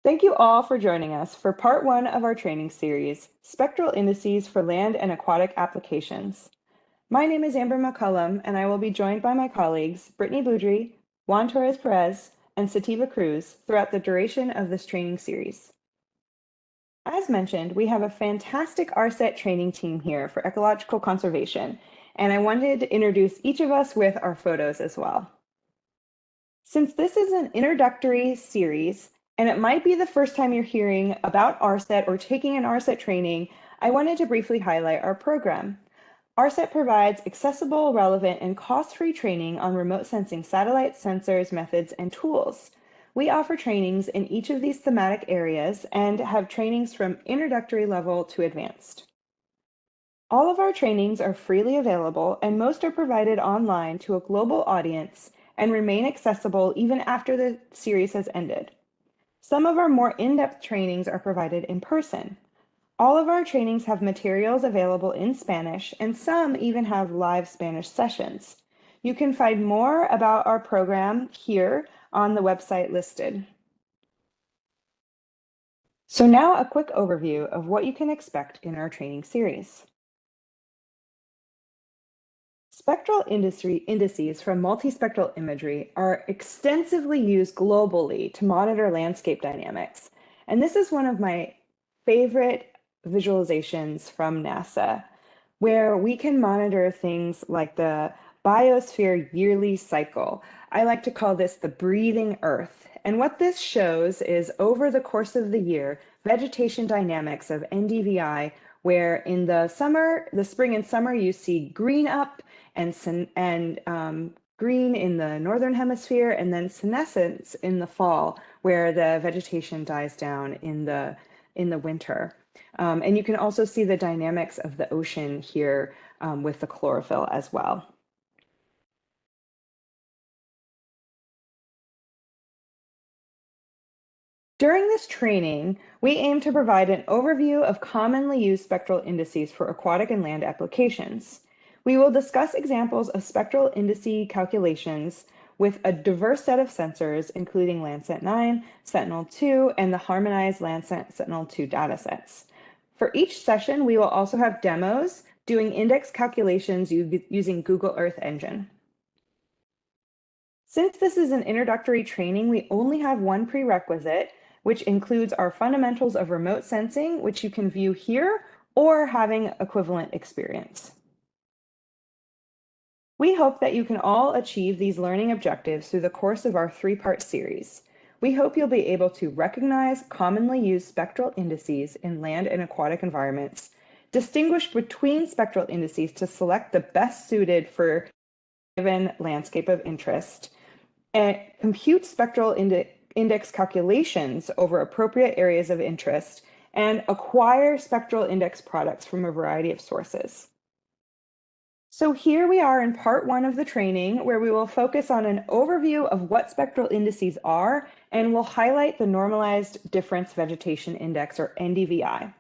Thank you all for joining us for part one of our training series, Spectral Indices for Land and Aquatic Applications. My name is Amber McCullum, and I will be joined by my colleagues, Britnay Beaudry, Juan Torres-Pérez, and Sativa Cruz throughout the duration of this training series. As mentioned, we have a fantastic ARSET training team here for ecological conservation, and I wanted to introduce each of us with our photos as well. Since this is an introductory series, and it might be the first time you're hearing about ARSET or taking an ARSET training, I wanted to briefly highlight our program. ARSET provides accessible, relevant, and cost-free training on remote sensing satellites, sensors, methods, and tools. We offer trainings in each of these thematic areas and have trainings from introductory level to advanced. All of our trainings are freely available, and most are provided online to a global audience and remain accessible even after the series has ended. Some of our more in-depth trainings are provided in person. All of our trainings have materials available in Spanish, and some even have live Spanish sessions. You can find more about our program here on the website listed. So now a quick overview of what you can expect in our training series. Spectral indices from multispectral imagery are extensively used globally to monitor landscape dynamics. And this is one of my favorite visualizations from NASA, where we can monitor things like the biosphere yearly cycle. I like to call this the breathing Earth. And what this shows is over the course of the year, vegetation dynamics of NDVI, where in the spring and summer, you see green up and green in the northern hemisphere, and then senescence in the fall, where the vegetation dies down in the winter. And you can also see the dynamics of the ocean here with the chlorophyll as well. During this training, we aim to provide an overview of commonly used spectral indices for aquatic and land applications. We will discuss examples of spectral indice calculations with a diverse set of sensors, including Landsat 9, Sentinel-2, and the harmonized Landsat Sentinel-2 datasets. For each session, we will also have demos doing index calculations using Google Earth Engine. Since this is an introductory training, we only have one prerequisite, which includes our fundamentals of remote sensing, which you can view here, or having equivalent experience. We hope that you can all achieve these learning objectives through the course of our three-part series. We hope you'll be able to recognize commonly used spectral indices in land and aquatic environments, distinguish between spectral indices to select the best suited for a given landscape of interest, and compute spectral index calculations over appropriate areas of interest, and acquire spectral index products from a variety of sources. So here we are in part one of the training, where we will focus on an overview of what spectral indices are, and we'll highlight the Normalized Difference Vegetation Index, or NDVI.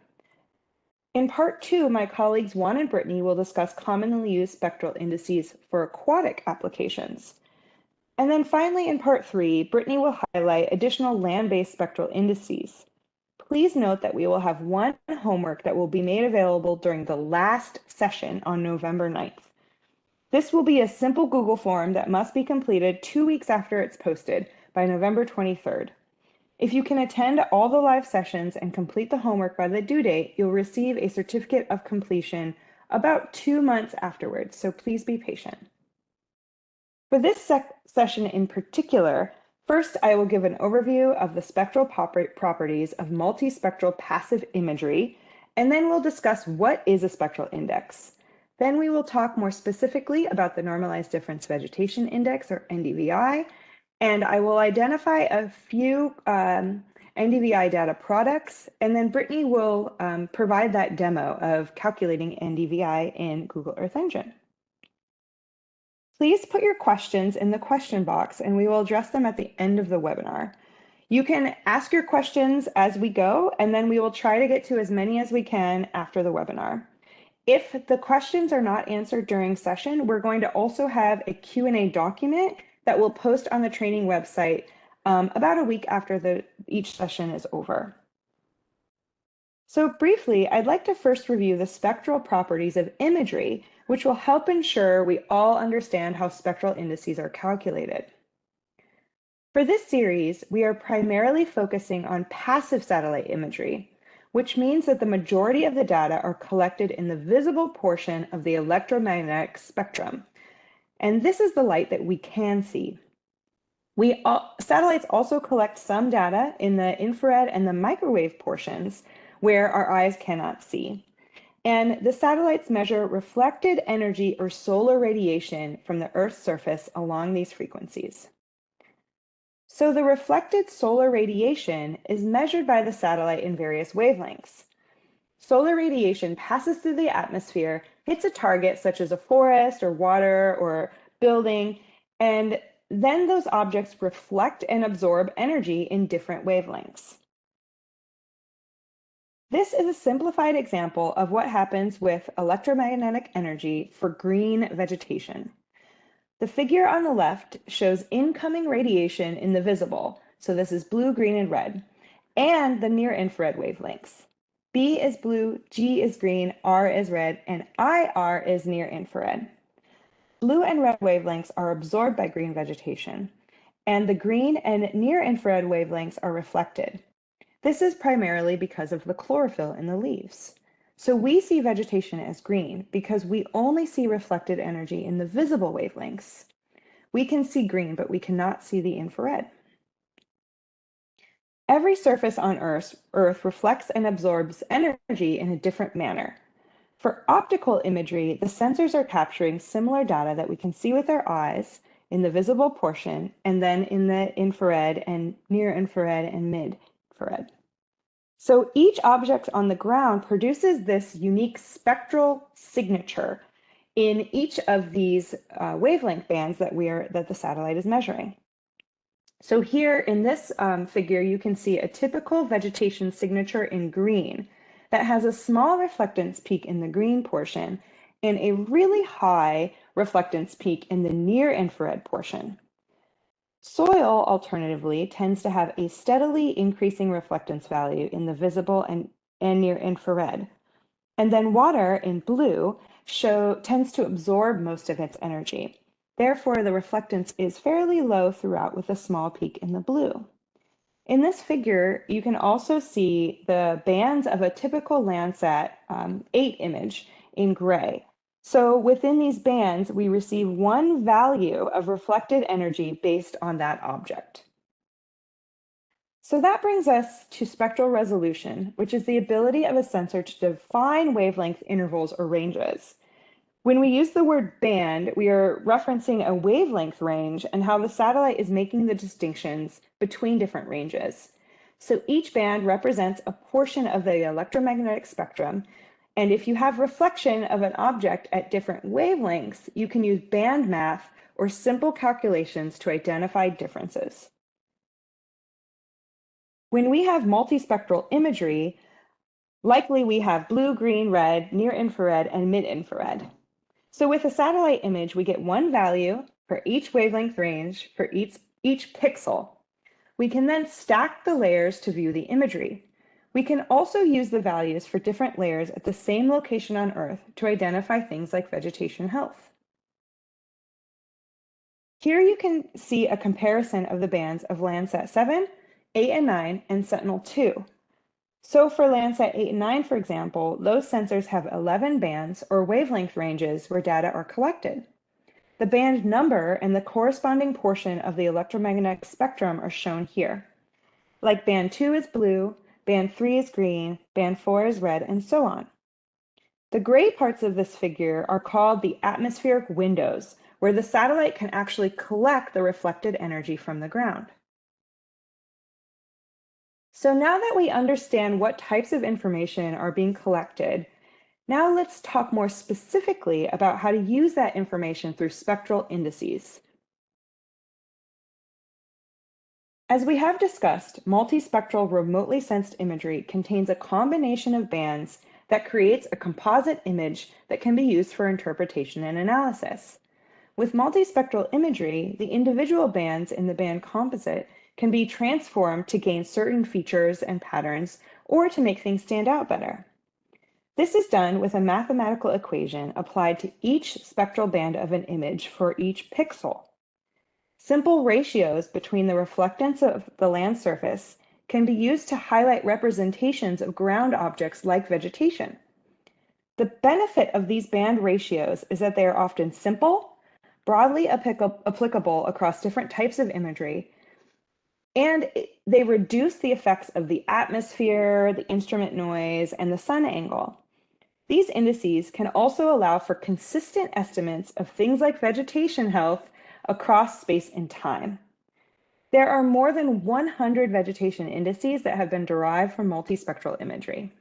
In part two, my colleagues Juan and Britnay will discuss commonly used spectral indices for aquatic applications. And then finally, in part three, Britnay will highlight additional land-based spectral indices. Please note that we will have one homework that will be made available during the last session on November 9th. This will be a simple Google form that must be completed 2 weeks after it's posted by November 23rd. If you can attend all the live sessions and complete the homework by the due date, you'll receive a certificate of completion about 2 months afterwards, so please be patient. For this session in particular, first I will give an overview of the spectral properties of multispectral passive imagery, and then we'll discuss what is a spectral index. Then we will talk more specifically about the Normalized Difference Vegetation Index, or NDVI, and I will identify a few NDVI data products, and then Britnay will provide that demo of calculating NDVI in Google Earth Engine. Please put your questions in the question box, and we will address them at the end of the webinar. You can ask your questions as we go, and then we will try to get to as many as we can after the webinar. If the questions are not answered during session, we're going to also have a Q&A document that we'll post on the training website about a week after each session is over. So briefly, I'd like to first review the spectral properties of imagery, which will help ensure we all understand how spectral indices are calculated. For this series, we are primarily focusing on passive satellite imagery, which means that the majority of the data are collected in the visible portion of the electromagnetic spectrum. And this is the light that we can see. Satellites also collect some data in the infrared and the microwave portions where our eyes cannot see. And the satellites measure reflected energy or solar radiation from the Earth's surface along these frequencies. So the reflected solar radiation is measured by the satellite in various wavelengths. Solar radiation passes through the atmosphere, hits a target such as a forest or water or building, and then those objects reflect and absorb energy in different wavelengths. This is a simplified example of what happens with electromagnetic energy for green vegetation. The figure on the left shows incoming radiation in the visible, so this is blue, green, and red, and the near-infrared wavelengths. B is blue, G is green, R is red, and IR is near-infrared. Blue and red wavelengths are absorbed by green vegetation, and the green and near-infrared wavelengths are reflected. This is primarily because of the chlorophyll in the leaves. So we see vegetation as green because we only see reflected energy in the visible wavelengths. We can see green, but we cannot see the infrared. Every surface on Earth reflects and absorbs energy in a different manner. For optical imagery, the sensors are capturing similar data that we can see with our eyes in the visible portion and then in the infrared and near-infrared and mid-infrared. So each object on the ground produces this unique spectral signature in each of these wavelength bands that the satellite is measuring. So here in this figure, you can see a typical vegetation signature in green that has a small reflectance peak in the green portion and a really high reflectance peak in the near-infrared portion. Soil, alternatively, tends to have a steadily increasing reflectance value in the visible and near-infrared. And then water, in blue, tends to absorb most of its energy. Therefore, the reflectance is fairly low throughout with a small peak in the blue. In this figure, you can also see the bands of a typical Landsat 8 image in gray. So within these bands, we receive one value of reflected energy based on that object. So that brings us to spectral resolution, which is the ability of a sensor to define wavelength intervals or ranges. When we use the word band, we are referencing a wavelength range and how the satellite is making the distinctions between different ranges. So each band represents a portion of the electromagnetic spectrum, and if you have reflection of an object at different wavelengths, you can use band math or simple calculations to identify differences. When we have multispectral imagery, likely we have blue, green, red, near-infrared, and mid-infrared. So with a satellite image, we get one value for each wavelength range for each pixel. We can then stack the layers to view the imagery. We can also use the values for different layers at the same location on Earth to identify things like vegetation health. Here you can see a comparison of the bands of Landsat 7, 8 and 9, and Sentinel-2. So for Landsat 8 and 9, for example, those sensors have 11 bands or wavelength ranges where data are collected. The band number and the corresponding portion of the electromagnetic spectrum are shown here. Like band 2 is blue, band 3 is green, band 4 is red, and so on. The gray parts of this figure are called the atmospheric windows, where the satellite can actually collect the reflected energy from the ground. So now that we understand what types of information are being collected, now let's talk more specifically about how to use that information through spectral indices. As we have discussed, multispectral remotely sensed imagery contains a combination of bands that creates a composite image that can be used for interpretation and analysis. With multispectral imagery, the individual bands in the band composite can be transformed to gain certain features and patterns or to make things stand out better. This is done with a mathematical equation applied to each spectral band of an image for each pixel. Simple ratios between the reflectance of the land surface can be used to highlight representations of ground objects like vegetation. The benefit of these band ratios is that they are often simple, broadly applicable across different types of imagery, and they reduce the effects of the atmosphere, the instrument noise, and the sun angle. These indices can also allow for consistent estimates of things like vegetation health across space and time. There are more than 100 vegetation indices that have been derived from multispectral imagery.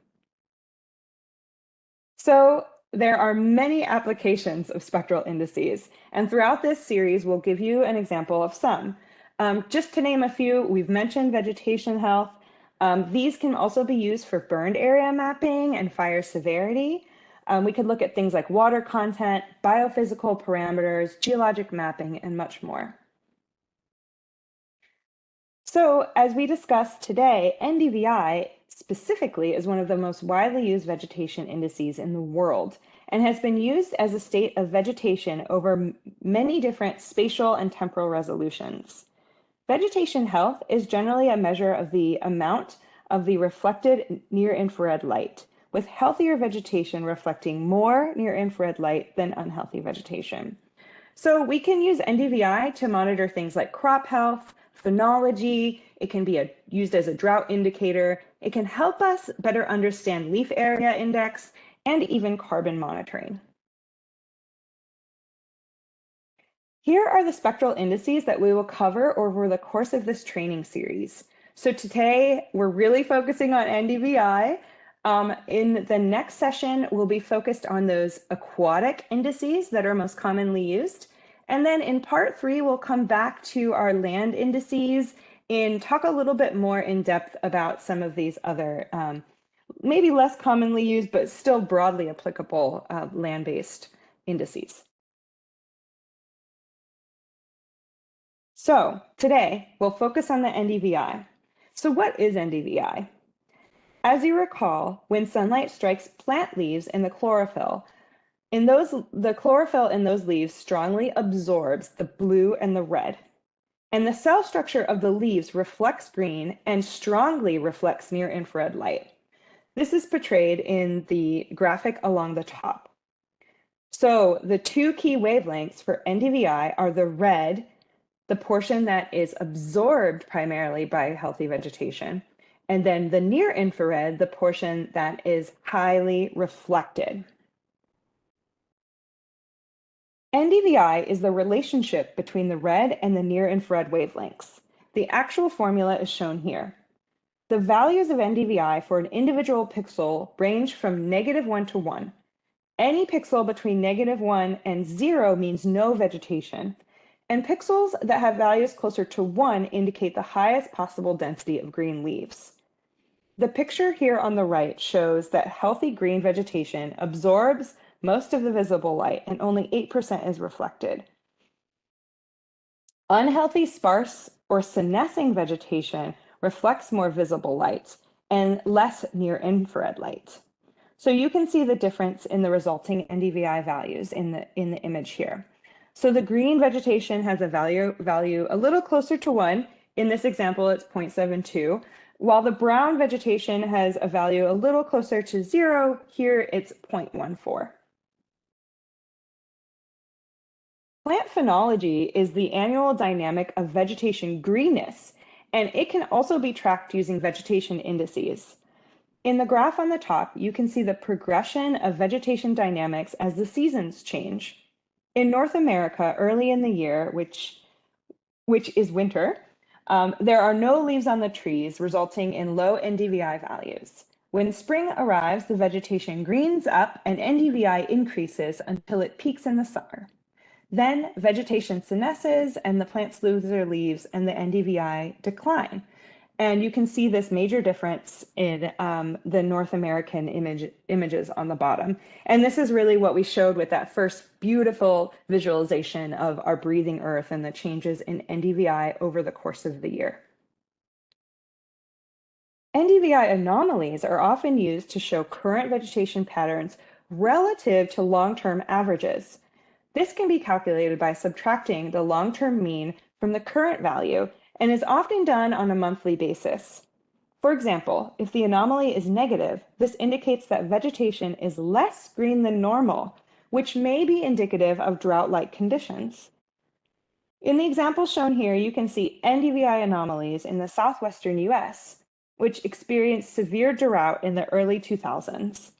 So there are many applications of spectral indices, and throughout this series, we'll give you an example of some. Just to name a few, we've mentioned vegetation health. These can also be used for burned area mapping and fire severity. We could look at things like water content, biophysical parameters, geologic mapping, and much more. So as we discussed today, NDVI specifically is one of the most widely used vegetation indices in the world and has been used as a state of vegetation over many different spatial and temporal resolutions. Vegetation health is generally a measure of the amount of the reflected near-infrared light, with healthier vegetation reflecting more near-infrared light than unhealthy vegetation. So we can use NDVI to monitor things like crop health, phenology. It can be used as a drought indicator. It can help us better understand leaf area index and even carbon monitoring. Here are the spectral indices that we will cover over the course of this training series. So today we're really focusing on NDVI. In the next session, we'll be focused on those aquatic indices that are most commonly used. And then in part 3, we'll come back to our land indices and talk a little bit more in depth about some of these other, maybe less commonly used, but still broadly applicable land-based indices. So today, we'll focus on the NDVI. So what is NDVI? As you recall, when sunlight strikes plant leaves in the chlorophyll, the chlorophyll in those leaves strongly absorbs the blue and the red. And the cell structure of the leaves reflects green and strongly reflects near-infrared light. This is portrayed in the graphic along the top. So the two key wavelengths for NDVI are the red, the portion that is absorbed primarily by healthy vegetation, and then the near-infrared, the portion that is highly reflected. NDVI is the relationship between the red and the near-infrared wavelengths. The actual formula is shown here. The values of NDVI for an individual pixel range from -1 to 1. Any pixel between -1 and 0 means no vegetation, and pixels that have values closer to 1 indicate the highest possible density of green leaves. The picture here on the right shows that healthy green vegetation absorbs most of the visible light and only 8% is reflected. Unhealthy sparse or senescing vegetation reflects more visible light and less near-infrared light. So you can see the difference in the resulting NDVI values in the image here. So the green vegetation has a value a little closer to 1. In this example, it's 0.72, while the brown vegetation has a value a little closer to 0. Here it's 0.14. Plant phenology is the annual dynamic of vegetation greenness, and it can also be tracked using vegetation indices. In the graph on the top, you can see the progression of vegetation dynamics as the seasons change. In North America, early in the year, which is winter, there are no leaves on the trees, resulting in low NDVI values. When spring arrives, the vegetation greens up and NDVI increases until it peaks in the summer. Then vegetation senesces and the plants lose their leaves and the NDVI decline. And you can see this major difference in the North American images on the bottom. And this is really what we showed with that first beautiful visualization of our breathing earth and the changes in NDVI over the course of the year. NDVI anomalies are often used to show current vegetation patterns relative to long-term averages. This can be calculated by subtracting the long-term mean from the current value and is often done on a monthly basis. For example, if the anomaly is negative, this indicates that vegetation is less green than normal, which may be indicative of drought-like conditions. In the example shown here, you can see NDVI anomalies in the southwestern US, which experienced severe drought in the early 2000s.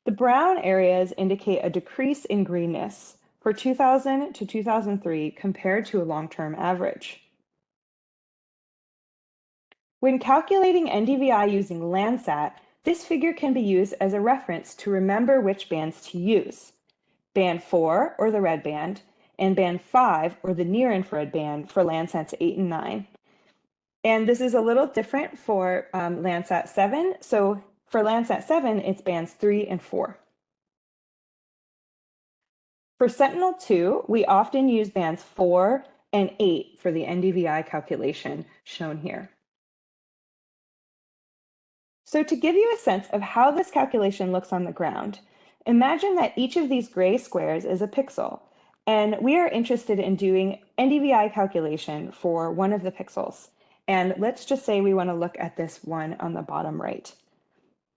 The brown areas indicate a decrease in greenness for 2000 to 2003 compared to a long-term average. When calculating NDVI using Landsat, this figure can be used as a reference to remember which bands to use. Band 4, or the red band, and band 5, or the near-infrared band for Landsats 8 and 9. And this is a little different for Landsat 7. So for Landsat 7, it's bands 3 and 4. For Sentinel-2, we often use bands 4 and 8 for the NDVI calculation shown here. So to give you a sense of how this calculation looks on the ground, imagine that each of these gray squares is a pixel, and we are interested in doing NDVI calculation for one of the pixels. And let's just say we want to look at this one on the bottom right.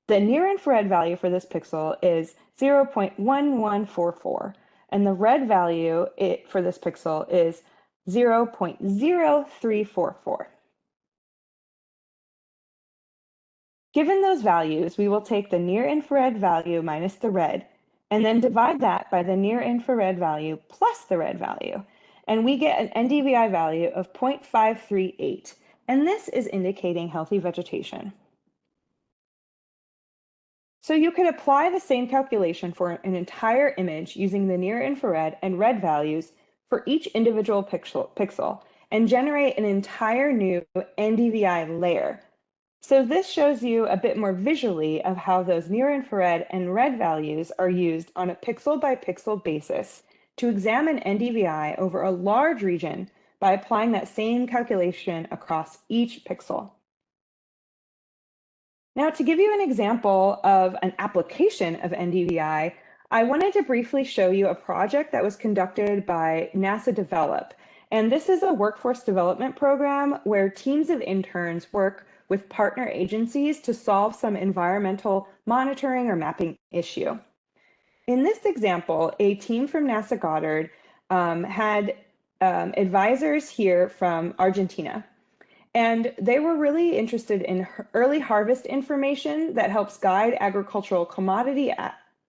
The near-infrared value for this pixel is 0.1144, and the red value for this pixel is 0.0344. Given those values, we will take the near-infrared value minus the red, and then divide that by the near-infrared value plus the red value, and we get an NDVI value of 0.538, and this is indicating healthy vegetation. So you could apply the same calculation for an entire image using the near-infrared and red values for each individual pixel and generate an entire new NDVI layer. So this shows you a bit more visually of how those near-infrared and red values are used on a pixel-by-pixel basis to examine NDVI over a large region by applying that same calculation across each pixel. Now, to give you an example of an application of NDVI, I wanted to briefly show you a project that was conducted by NASA Develop. And this is a workforce development program where teams of interns work with partner agencies to solve some environmental monitoring or mapping issue. In this example, a team from NASA Goddard had advisors here from Argentina. And they were really interested in early harvest information that helps guide agricultural commodity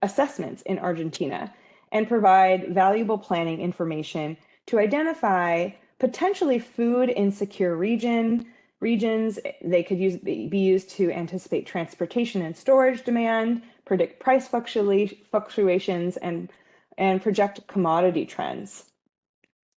assessments in Argentina and provide valuable planning information to identify potentially food insecure regions. They could be used to anticipate transportation and storage demand, predict price fluctuations, and project commodity trends.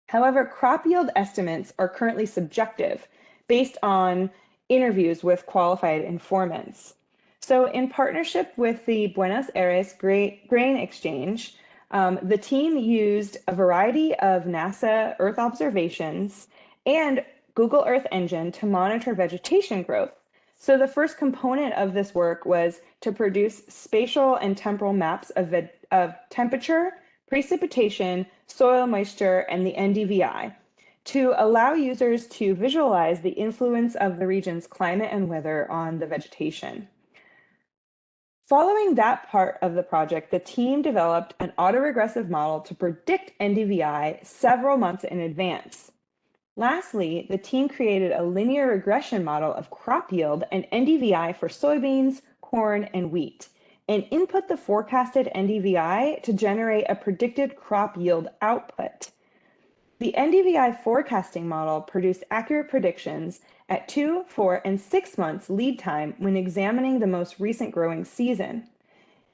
However, crop yield estimates are currently subjective based on interviews with qualified informants. So in partnership with the Buenos Aires Grain Exchange, the team used a variety of NASA Earth observations and Google Earth Engine to monitor vegetation growth. So the first component of this work was to produce spatial and temporal maps of temperature, precipitation, soil moisture, and the NDVI to allow users to visualize the influence of the region's climate and weather on the vegetation. Following that part of the project, the team developed an autoregressive model to predict NDVI several months in advance. Lastly, the team created a linear regression model of crop yield and NDVI for soybeans, corn, and wheat, and input the forecasted NDVI to generate a predicted crop yield output. The NDVI forecasting model produced accurate predictions at 2, 4, and 6 months lead time when examining the most recent growing season.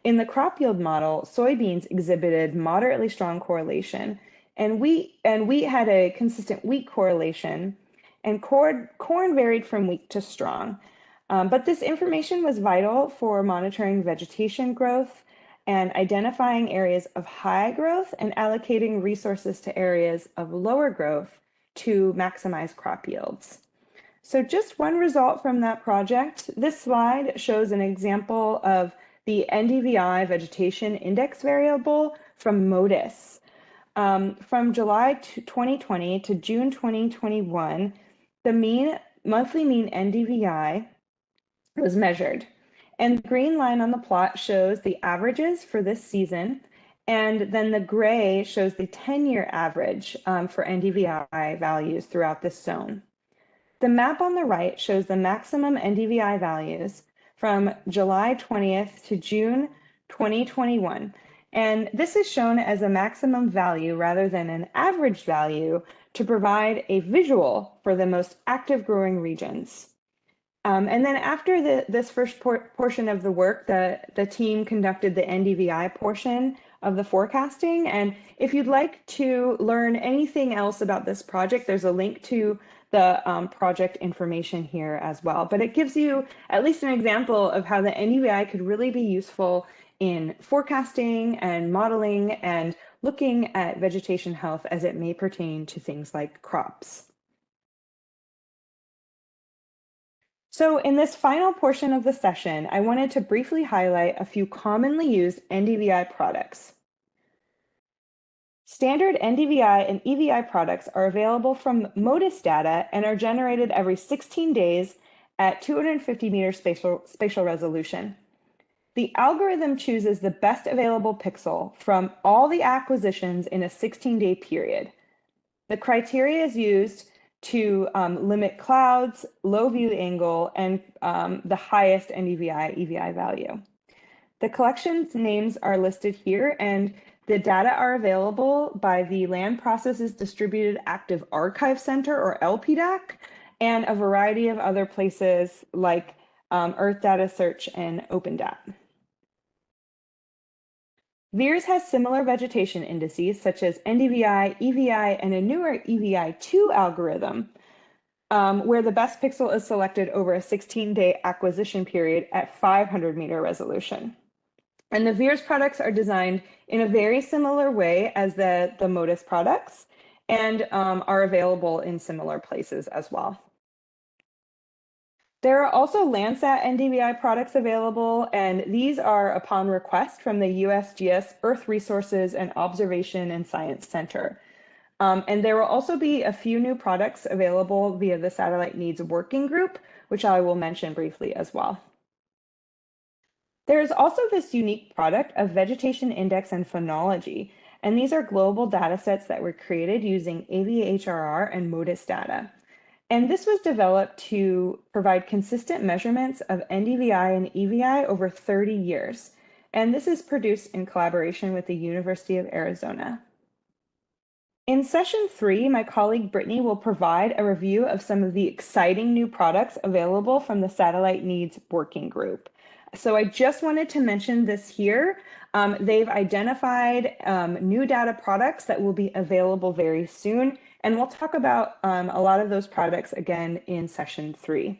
In the crop yield model, soybeans exhibited moderately strong correlation, and wheat had a consistent weak correlation, and corn varied from weak to strong. But this information was vital for monitoring vegetation growth and identifying areas of high growth and allocating resources to areas of lower growth to maximize crop yields. So just one result from that project. This slide shows an example of the NDVI vegetation index variable from MODIS. From July 2020 to June 2021, the monthly mean NDVI was measured. And the green line on the plot shows the averages for this season. And then the gray shows the 10-year average for NDVI values throughout this zone. The map on the right shows the maximum NDVI values from July 20th to June 2021. And this is shown as a maximum value rather than an average value to provide a visual for the most active growing regions. And then after this first portion of the work, the team conducted the NDVI portion of the forecasting. And if you'd like to learn anything else about this project, there's a link to the project information here as well. But it gives you at least an example of how the NDVI could really be useful in forecasting and modeling and looking at vegetation health as it may pertain to things like crops. So in this final portion of the session, I wanted to briefly highlight a few commonly used NDVI products. Standard NDVI and EVI products are available from MODIS data and are generated every 16 days at 250 meter spatial resolution. The algorithm chooses the best available pixel from all the acquisitions in a 16-day period. The criteria is used to limit clouds, low view angle, and the highest NDVI, EVI value. The collection's names are listed here, and the data are available by the Land Processes Distributed Active Archive Center, or LPDAC, and a variety of other places like Earth Data Search and OpenDat. VIIRS has similar vegetation indices such as NDVI, EVI, and a newer EVI2 algorithm where the best pixel is selected over a 16-day acquisition period at 500 meter resolution. And the VIIRS products are designed in a very similar way as the MODIS products and are available in similar places as well. There are also Landsat NDVI products available, and these are upon request from the USGS Earth Resources and Observation and Science Center. And there will also be a few new products available via the Satellite Needs Working Group, which I will mention briefly as well. There is also this unique product of vegetation index and phenology, and these are global data sets that were created using AVHRR and MODIS data. And this was developed to provide consistent measurements of NDVI and EVI over 30 years. And this is produced in collaboration with the University of Arizona. In session 3, my colleague Britnay will provide a review of some of the exciting new products available from the Satellite Needs Working Group. So I just wanted to mention this here. They've identified new data products that will be available very soon, and we'll talk about a lot of those products again in session 3.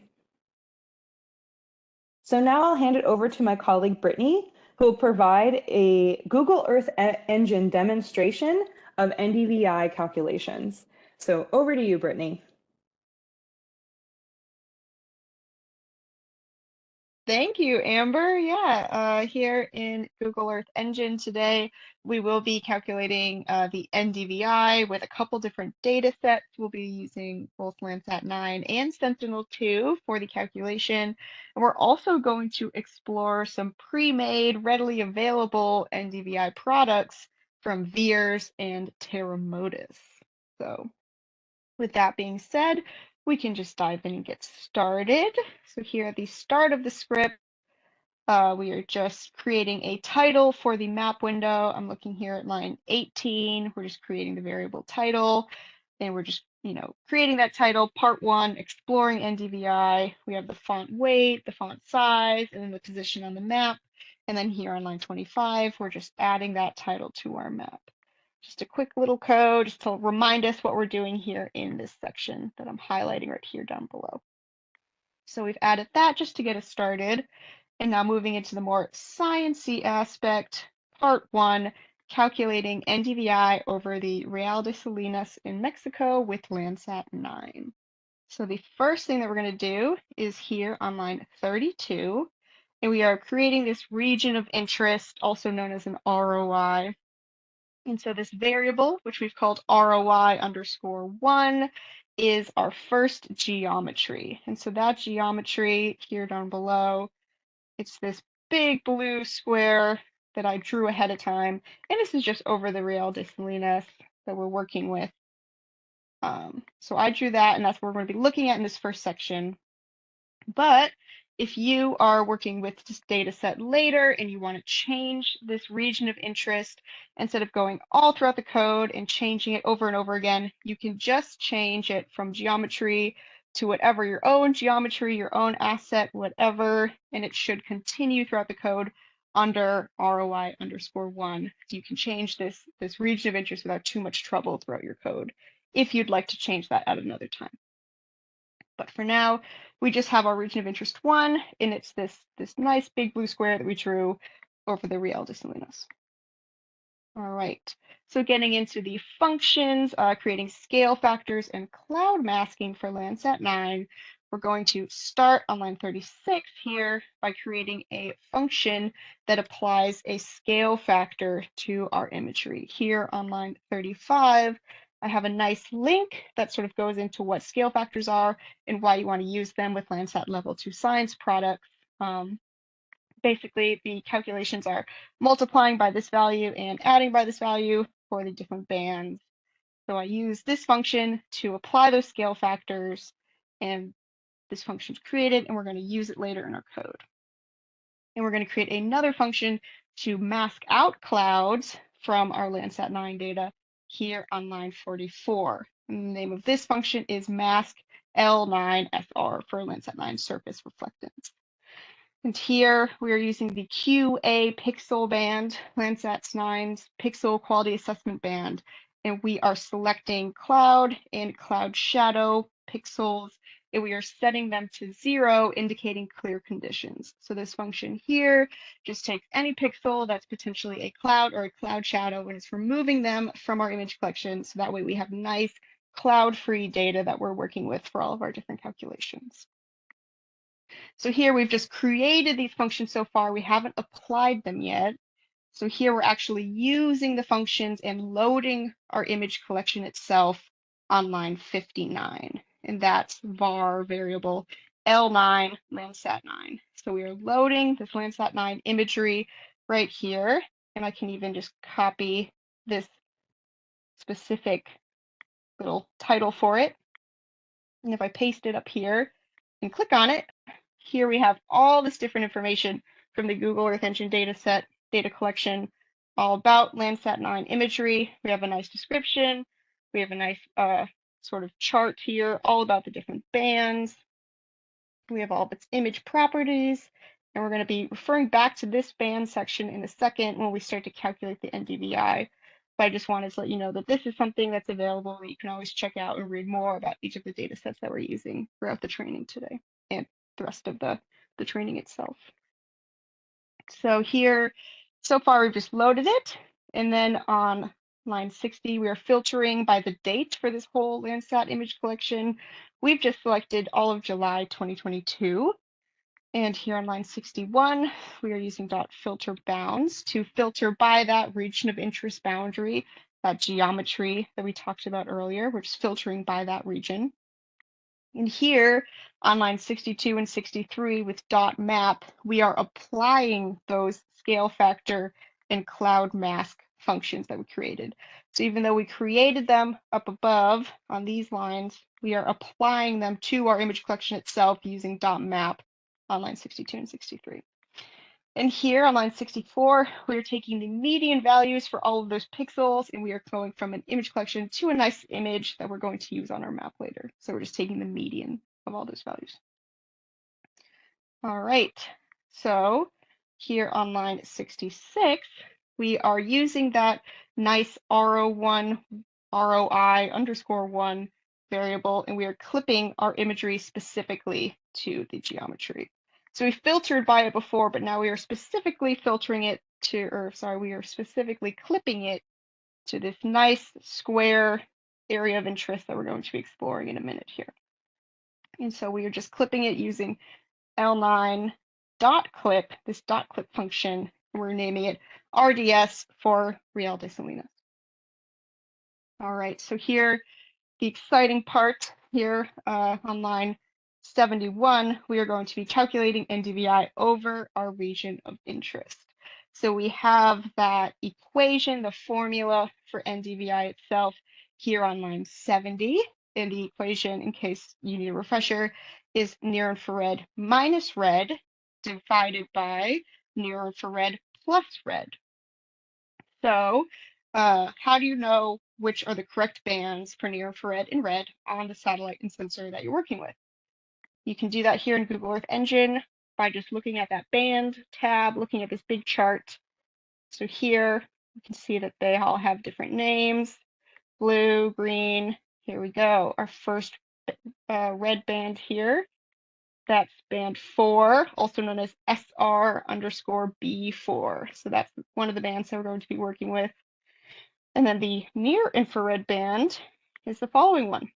So now I'll hand it over to my colleague Britnay, who will provide a Google Earth Engine demonstration of NDVI calculations. So over to you, Britnay. Thank you, Amber. Yeah, here in Google Earth Engine today, we will be calculating the NDVI with a couple different data sets. We'll be using both Landsat 9 and Sentinel-2 for the calculation. And we're also going to explore some pre-made, readily available NDVI products from VIIRS and Terra Modis. So with that being said, we can just dive in and get started. So here at the start of the script, we are just creating a title for the map window. I'm looking here at line 18. We're just creating the variable title, and we're just, creating that title, part 1, exploring NDVI. We have the font weight, the font size, and then the position on the map. And then here on line 25, we're just adding that title to our map. Just a quick little code just to remind us what we're doing here in this section that I'm highlighting right here down below. So we've added that just to get us started. And now moving into the more sciencey aspect, part 1, calculating NDVI over the Real de Salinas in Mexico with Landsat 9. So the first thing that we're going to do is here on line 32, and we are creating this region of interest, also known as an ROI. And so this variable, which we've called ROI underscore 1, is our first geometry. And so that geometry here down below, it's this big blue square that I drew ahead of time. And this is just over the real distillateness that we're working with. So I drew that, and that's what we're going to be looking at in this first section. But if you are working with this data set later and you want to change this region of interest, instead of going all throughout the code and changing it over and over again, you can just change it from geometry to whatever your own geometry, your own asset, whatever, and it should continue throughout the code under ROI underscore 1. You can change this region of interest without too much trouble throughout your code if you'd like to change that at another time. But for now, we just have our region of interest 1, and it's this nice big blue square that we drew over the real distillateness. All right, so getting into the functions, creating scale factors and cloud masking for Landsat 9, we're going to start on line 36 here by creating a function that applies a scale factor to our imagery. Here on line 35, I have a nice link that sort of goes into what scale factors are and why you want to use them with Landsat Level 2 science products. Basically, the calculations are multiplying by this value and adding by this value for the different bands. So I use this function to apply those scale factors, and this function is created, and we're going to use it later in our code. And we're going to create another function to mask out clouds from our Landsat 9 data here on line 44. And the name of this function is mask L9FR for Landsat 9 surface reflectance. And here we are using the QA pixel band, Landsat 9's pixel quality assessment band, and we are selecting cloud and cloud shadow pixels, and we are setting them to 0, indicating clear conditions. So this function here just takes any pixel that's potentially a cloud or a cloud shadow, and it's removing them from our image collection, so that way we have nice cloud-free data that we're working with for all of our different calculations. So here we've just created these functions so far. We haven't applied them yet. So here we're actually using the functions and loading our image collection itself on line 59. And that's var variable L9 Landsat 9. So we are loading this Landsat 9 imagery right here. And I can even just copy this specific little title for it. And if I paste it up here and click on it, here we have all this different information from the Google Earth Engine dataset, data collection, all about Landsat 9 imagery. We have a nice description. We have a nice sort of chart here, all about the different bands. We have all of its image properties, and we're going to be referring back to this band section in a second when we start to calculate the NDVI. But I just wanted to let you know that this is something that's available that you can always check out and read more about each of the data sets that we're using throughout the training today and the rest of the training itself. So here, so far we've just loaded it. And then on line 60, we are filtering by the date for this whole Landsat image collection. We've just selected all of July 2022. And here on line 61, we are using .filter bounds to filter by that region of interest boundary, that geometry that we talked about earlier. We're just filtering by that region. And here on line 62 and 63 with .map, we are applying those scale factor and cloud mask functions that we created. So even though we created them up above on these lines, we are applying them to our image collection itself using .map on line 62 and 63. And here on line 64, we're taking the median values for all of those pixels, and we are going from an image collection to a nice image that we're going to use on our map later. So we're just taking the median of all those values. All right, so here on line 66, we are using that nice RO1, ROI underscore 1 variable, and we are clipping our imagery specifically to the geometry. So we filtered by it before, but now we are specifically filtering it to, or sorry, we are specifically clipping it to this nice square area of interest that we're going to be exploring in a minute here. And so we are just clipping it using L9 dot clip, this dot clip function, and we're naming it RDS for Real de Salinas. All right, so here, the exciting part here on line 71, we are going to be calculating NDVI over our region of interest. So we have that equation, the formula for NDVI itself here on line 70. And the equation, in case you need a refresher, is near infrared minus red divided by near infrared plus red. So how do you know which are the correct bands for near infrared and red on the satellite and sensor that you're working with? You can do that here in Google Earth Engine by just looking at that band tab, looking at this big chart. So here you can see that they all have different names, blue, green. Here we go. Our first red band here, that's band 4, also known as SR_B4. So that's one of the bands that we're going to be working with. And then the near infrared band is the following one,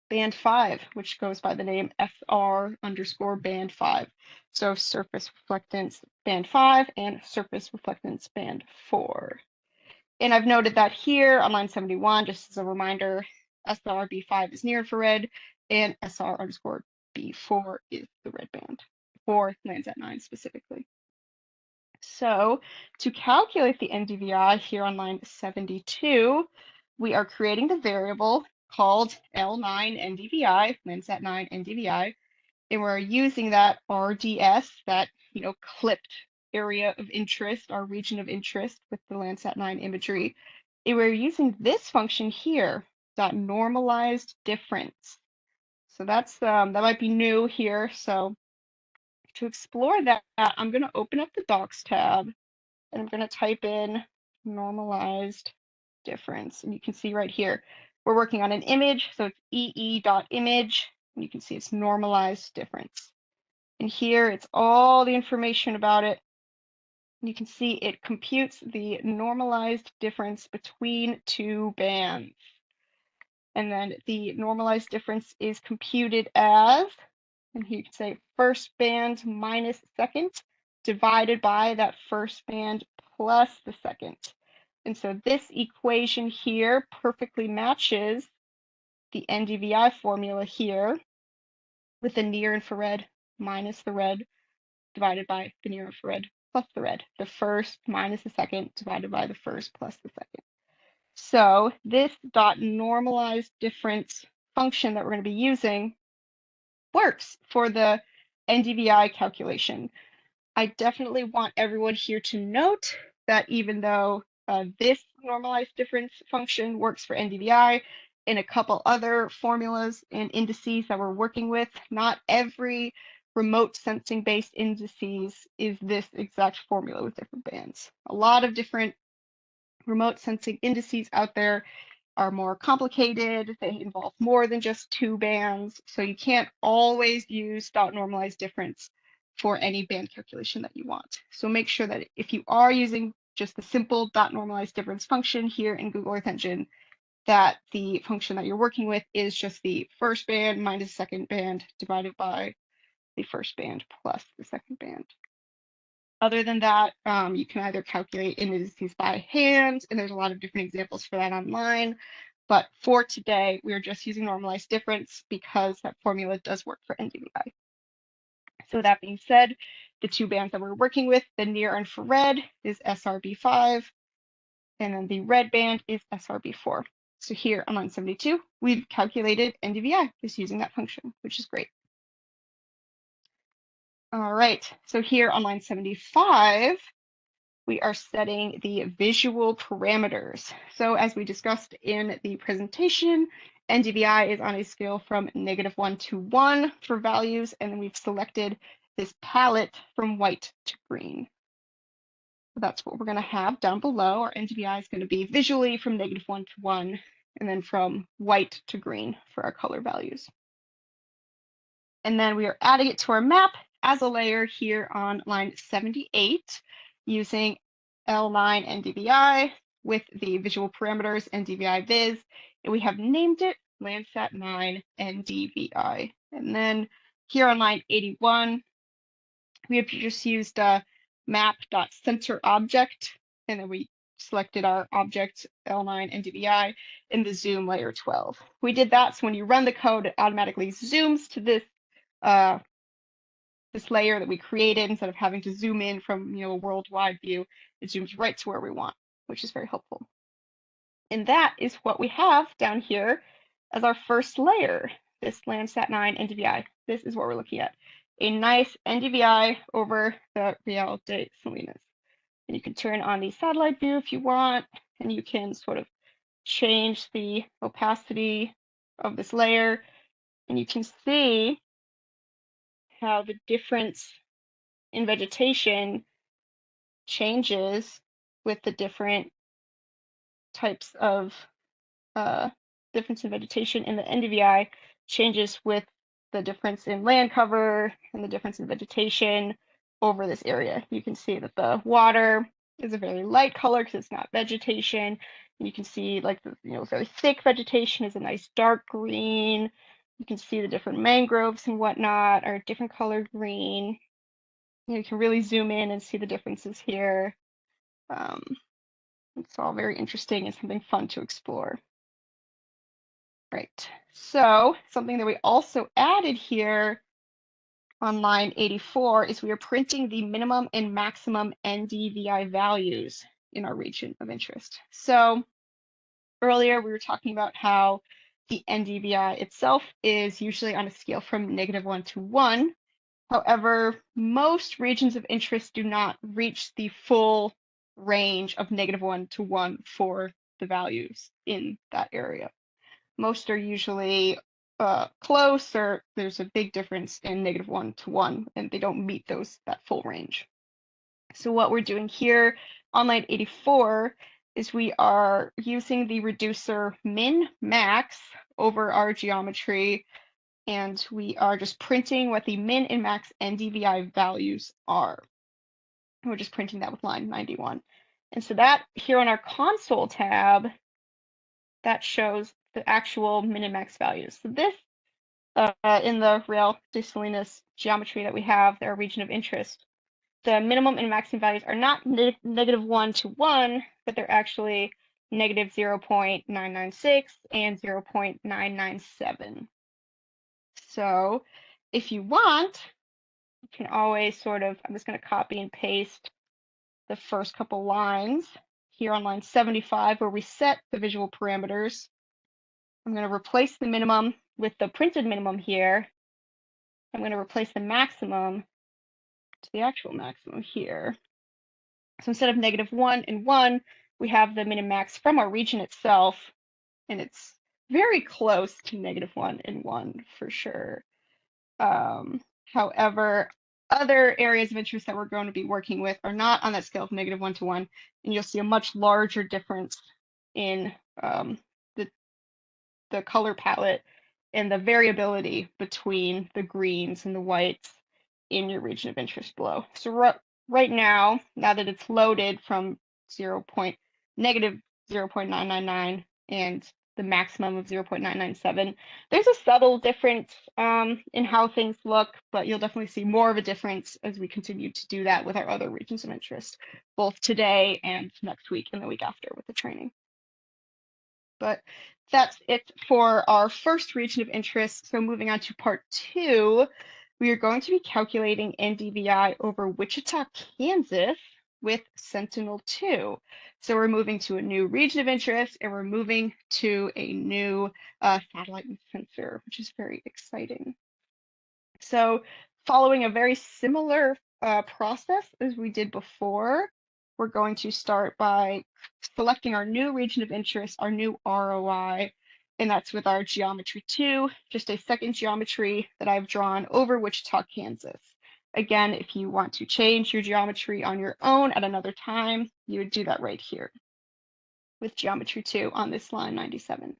band 5, which goes by the name SR_band 5. So surface reflectance band 5 and surface reflectance band 4. And I've noted that here on line 71, just as a reminder, SR_B5 is near infrared and SR_B4 is the red band for Landsat 9 specifically. So to calculate the NDVI here on line 72, we are creating the variable called L9 NDVI, Landsat 9 NDVI, and we're using that RDS, that clipped area of interest, our region of interest with the Landsat 9 imagery. And we're using this function here, dot normalized difference. So that's that might be new here. So to explore that, I'm going to open up the Docs tab. And I'm going to type in normalized difference. And you can see right here, we're working on an image. So it's ee.image. And you can see it's normalized difference. And here it's all the information about it. And you can see it computes the normalized difference between two bands. And then the normalized difference is computed as, and here you can say first band minus second divided by that first band plus the second. And so this equation here perfectly matches the NDVI formula here with the near infrared minus the red divided by the near infrared plus the red. The first minus the second divided by the first plus the second. So this dot normalized difference function that we're going to be using works for the NDVI calculation. I definitely want everyone here to note that even though this normalized difference function works for NDVI and a couple other formulas and indices that we're working with, not every remote sensing based indices is this exact formula with different bands. A lot of different remote sensing indices out there are more complicated. They involve more than just two bands. So you can't always use dot normalized difference for any band calculation that you want. So make sure that if you are using just the simple dot normalized difference function here in Google Earth Engine, that the function that you're working with is just the first band minus second band divided by the first band plus the second band. Other than that, you can either calculate indices by hand, and there's a lot of different examples for that online. But for today, we are just using normalized difference because that formula does work for NDVI. So that being said, the two bands that we're working with, the near infrared is SRB5, and then the red band is SRB4. So here on line 72, we've calculated NDVI just using that function, which is great. All right, so here on line 75, we are setting the visual parameters. So as we discussed in the presentation, NDVI is on a scale from -1 to 1 for values, and then we've selected this palette from white to green. So that's what we're going to have down below. Our NDVI is going to be visually from -1 to 1, and then from white to green for our color values. And then we are adding it to our map as a layer here on line 78 using L9 NDVI with the visual parameters NDVI viz, and we have named it Landsat 9 NDVI. And then here on line 81, we have just used map.sensorObject, and then we selected our object L9 NDVI in the zoom layer 12. We did that so when you run the code, it automatically zooms to this this layer that we created instead of having to zoom in from a worldwide view. It zooms right to where we want, which is very helpful. And that is what we have down here as our first layer, this Landsat 9 NDVI. This is what we're looking at. A nice NDVI over the Real de Salinas. And you can turn on the satellite view if you want, and you can sort of change the opacity of this layer, and you can see how the difference in vegetation changes with the different types of difference in vegetation in the NDVI changes with the difference in land cover and the difference in vegetation over this area. You can see that the water is a very light color because it's not vegetation. And you can see like the very thick vegetation is a nice dark green. You can see the different mangroves and whatnot are a different color green. You can really zoom in and see the differences here. It's all very interesting and something fun to explore. Right, so something that we also added here on line 84 is we are printing the minimum and maximum NDVI values in our region of interest. So earlier we were talking about how the NDVI itself is usually on a scale from -1 to 1. However, most regions of interest do not reach the full range of -1 to 1 for the values in that area. Most are usually close, or there's a big difference in -1 to 1, and they don't meet that full range. So what we're doing here on line 84 is we are using the reducer min max over our geometry, and we are just printing what the min and max NDVI values are. And we're just printing that with line 91. And so that here on our console tab, that shows the actual min and max values. So this, in the Real de Salinas geometry that we have, their region of interest, the minimum and maximum values are not -1 to 1, but they're actually -0.996 and 0.997. So if you want, you can always sort of, I'm just going to copy and paste the first couple lines here on line 75 where we set the visual parameters. I'm going to replace the minimum with the printed minimum here. I'm going to replace the maximum to the actual maximum here. So instead of -1 and 1, we have the min and max from our region itself, and it's very close to -1 and 1 for sure. However, other areas of interest that we're going to be working with are not on that scale of -1 to 1, and you'll see a much larger difference in the color palette and the variability between the greens and the whites in your region of interest below. So right now that it's loaded from -0.999 and the maximum of 0.997, there's a subtle difference in how things look, but you'll definitely see more of a difference as we continue to do that with our other regions of interest, both today and next week and the week after with the training. But that's it for our first region of interest. So moving on to part 2, we are going to be calculating NDVI over Wichita, Kansas with Sentinel-2. So we're moving to a new region of interest, and we're moving to a new satellite and sensor, which is very exciting. So following a very similar process as we did before, we're going to start by selecting our new region of interest, our new ROI, and that's with our geometry 2, just a second geometry that I've drawn over Wichita, Kansas. Again, if you want to change your geometry on your own at another time, you would do that right here with geometry 2 on this line 97.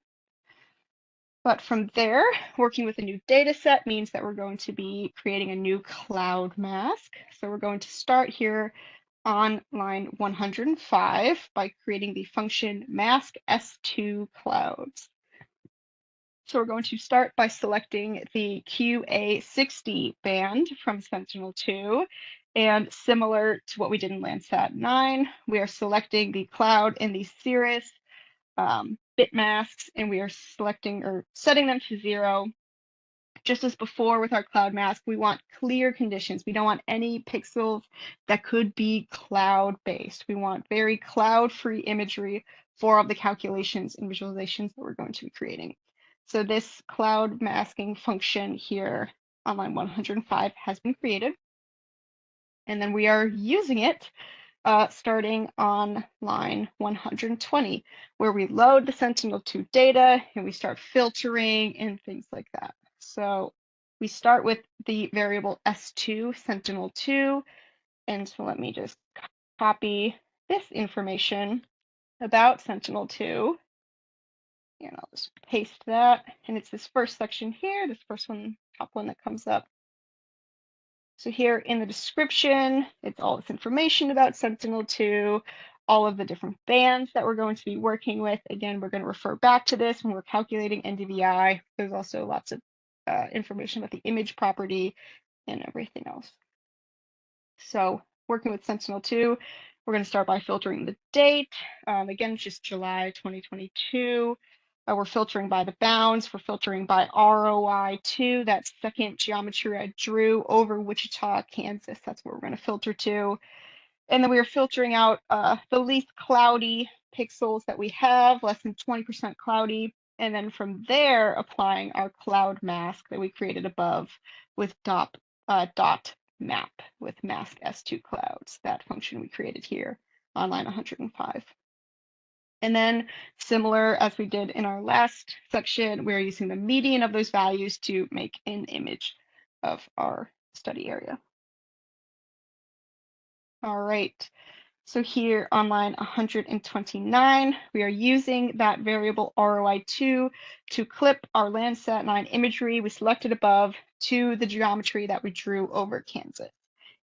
But from there, working with a new data set means that we're going to be creating a new cloud mask. So we're going to start here on line 105 by creating the function mask S2 clouds. So we're going to start by selecting the QA60 band from Sentinel-2. And similar to what we did in Landsat 9, we are selecting the cloud and the cirrus bit masks, and we are selecting or setting them to 0. Just as before with our cloud mask, we want clear conditions. We don't want any pixels that could be cloud-based. We want very cloud-free imagery for all the calculations and visualizations that we're going to be creating. So this cloud masking function here on line 105 has been created. And then we are using it starting on line 120, where we load the Sentinel-2 data and we start filtering and things like that. So we start with the variable S2 Sentinel-2. And so let me just copy this information about Sentinel-2. And I'll just paste that. And it's this first section here, this first one, top one that comes up. So here in the description, it's all this information about Sentinel-2, all of the different bands that we're going to be working with. Again, we're going to refer back to this when we're calculating NDVI. There's also lots of information about the image property and everything else. So working with Sentinel-2, we're going to start by filtering the date. Again, it's just July 2022. We're filtering by the bounds. We're filtering by ROI2, that second geometry I drew over Wichita, Kansas. That's where we're going to filter to. And then we are filtering out the least cloudy pixels that we have, less than 20% cloudy. And then from there, applying our cloud mask that we created above with dot map with mask S2 clouds, that function we created here on line 105. And then similar as we did in our last section, we're using the median of those values to make an image of our study area. All right, so here on line 129, we are using that variable ROI2 to clip our Landsat 9 imagery we selected above to the geometry that we drew over Kansas.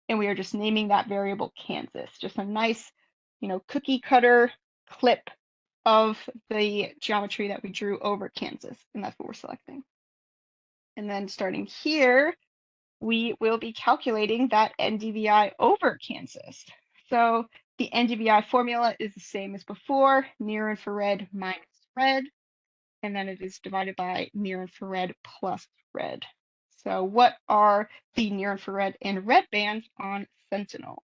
And we are just naming that variable Kansas, just a nice, cookie cutter clip of the geometry that we drew over Kansas, and that's what we're selecting. And then starting here, we will be calculating that NDVI over Kansas. So the NDVI formula is the same as before, near infrared minus red, and then it is divided by near infrared plus red. So what are the near infrared and red bands on Sentinel?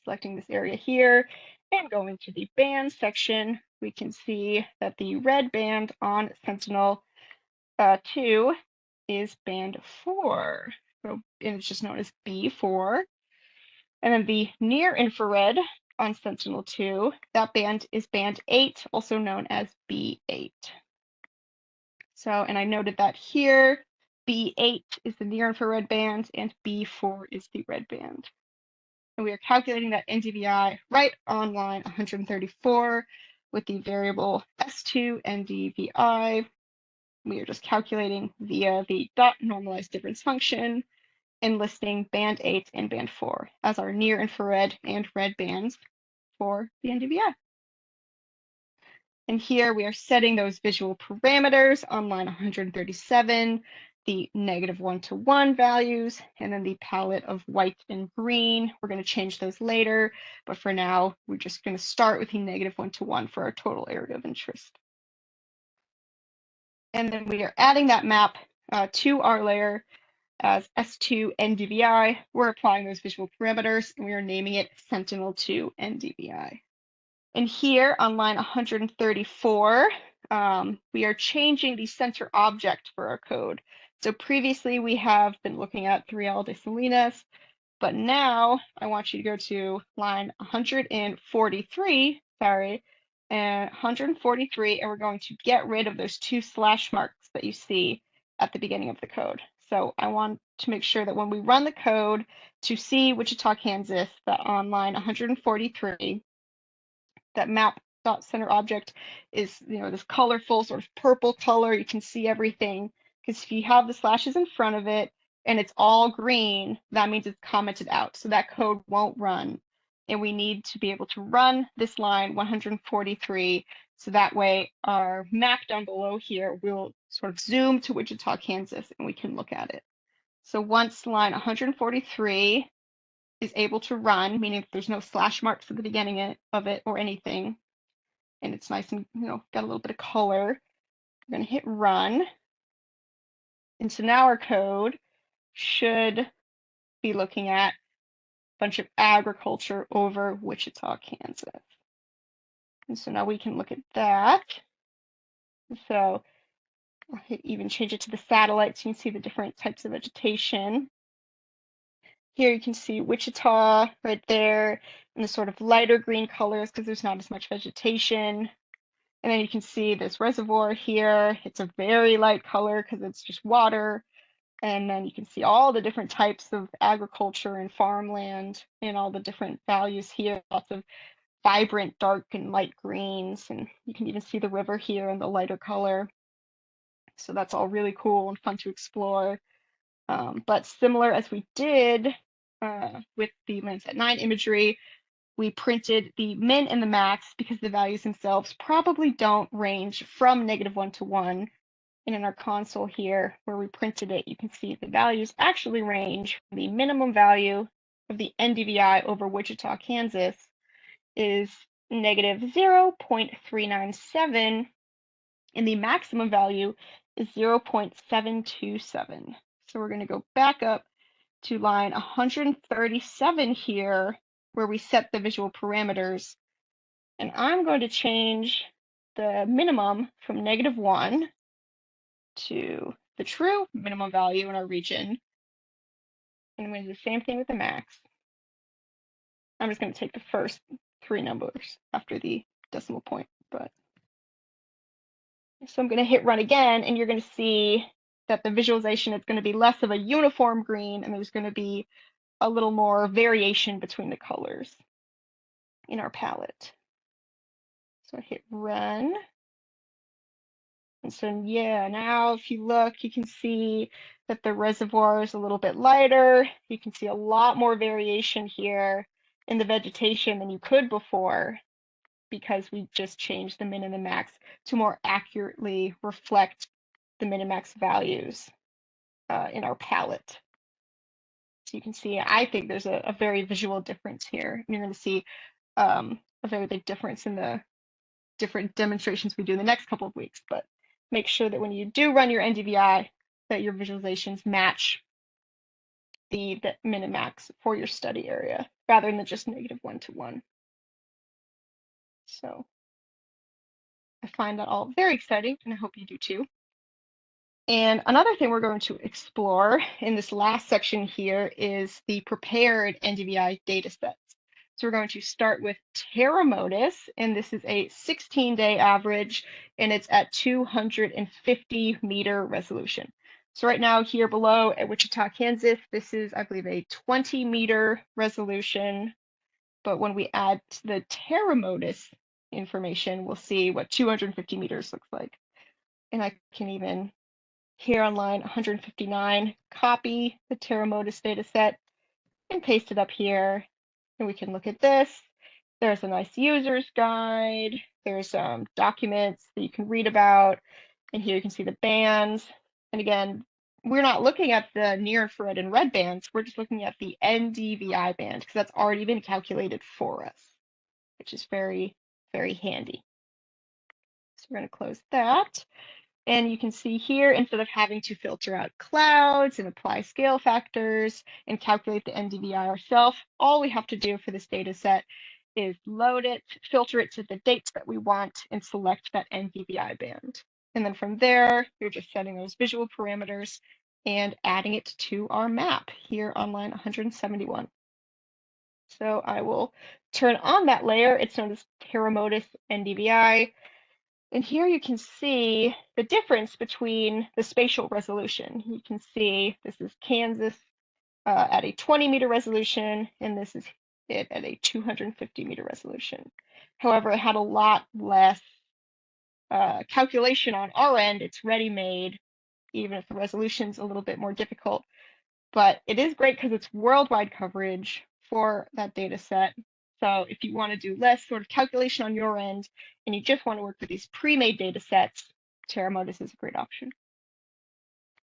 Selecting this area here and going to the band section, we can see that the red band on Sentinel 2 is band 4. So, and it's just known as B4. And then the near infrared on Sentinel 2, that band is band 8, also known as B8. So, and I noted that here, B8 is the near infrared band and B4 is the red band. And we are calculating that NDVI right on line 134 with the variable S2 NDVI. We are just calculating via the dot normalized difference function and listing band 8 and band 4 as our near infrared and red bands for the NDVI. And here we are setting those visual parameters on line 137, the -1 to 1 values, and then the palette of white and green. We're going to change those later, but for now, we're just going to start with the -1 to 1 for our total area of interest. And then we are adding that map to our layer as S2 NDVI. We're applying those visual parameters, and we are naming it Sentinel-2 NDVI. And here on line 134, we are changing the center object for our code. So previously we have been looking at 3L de Salinas, but now I want you to go to line 143, and 143, and we're going to get rid of those 2 slash marks that you see at the beginning of the code. So I want to make sure that when we run the code to see Wichita, Kansas, that on line 143, that map.center object is, this colorful sort of purple color. You can see everything, because if you have the slashes in front of it and it's all green, that means it's commented out. So that code won't run. And we need to be able to run this line 143. So that way our map down below here will sort of zoom to Wichita, Kansas, and we can look at it. So once line 143 is able to run, meaning there's no slash marks at the beginning of it or anything, and it's nice and, got a little bit of color, we're going to hit run. And so now our code should be looking at a bunch of agriculture over Wichita, Kansas. And so now we can look at that. So I'll even change it to the satellite so you can see the different types of vegetation. Here you can see Wichita right there in the sort of lighter green colors because there's not as much vegetation. And then you can see this reservoir here. It's a very light color because it's just water. And then you can see all the different types of agriculture and farmland and all the different values here. Lots of vibrant dark and light greens. And you can even see the river here in the lighter color. So that's all really cool and fun to explore. But similar as we did with the Landsat 9 imagery, we printed the min and the max because the values themselves probably don't range from -1 to 1. And in our console here, where we printed it, you can see the values actually range. The minimum value of the NDVI over Wichita, Kansas is -0.397, and the maximum value is 0.727. So we're going to go back up to line 137 here, where we set the visual parameters. And I'm going to change the minimum from -1 to the true minimum value in our region. And I'm going to do the same thing with the max. I'm just going to take the first 3 numbers after the decimal point. So I'm going to hit run again, and you're going to see that the visualization is going to be less of a uniform green, and there's going to be a little more variation between the colors in our palette. So I hit run. And so, yeah, now if you look, you can see that the reservoir is a little bit lighter. You can see a lot more variation here in the vegetation than you could before, because we just changed the min and the max to more accurately reflect the min and max values in our palette. So you can see, I think there's a very visual difference here. You're going to see a very big difference in the different demonstrations we do in the next couple of weeks, but make sure that when you do run your NDVI, that your visualizations match the min and max for your study area, rather than just -1 to 1. So I find that all very exciting, and I hope you do too. And another thing we're going to explore in this last section here is the prepared NDVI data sets. So we're going to start with Terra Modis, and this is a 16-day average, and it's at 250-meter resolution. So right now here below at Wichita, Kansas, this is, I believe, a 20-meter resolution. But when we add the Terra Modis information, we'll see what 250 meters looks like. And I can even, here on line 159, copy the Terra Modis data set and paste it up here. And we can look at this. There's a nice user's guide. There's documents that you can read about. And here you can see the bands. And again, we're not looking at the near infrared and red bands. We're just looking at the NDVI band because that's already been calculated for us, which is very, very handy. So we're going to close that. And you can see here, instead of having to filter out clouds and apply scale factors and calculate the NDVI ourselves, all we have to do for this data set is load it, filter it to the dates that we want, and select that NDVI band. And then from there, you're just setting those visual parameters and adding it to our map here on line 171. So I will turn on that layer. It's known as Terra Modis NDVI. And here you can see the difference between the spatial resolution. You can see this is Kansas at a 20-meter resolution, and this is it at a 250-meter resolution. However, it had a lot less calculation on our end. It's ready-made, even if the resolution's a little bit more difficult. But it is great because it's worldwide coverage for that data set. So if you want to do less sort of calculation on your end and you just want to work with these pre-made data sets, Terra Modis is a great option.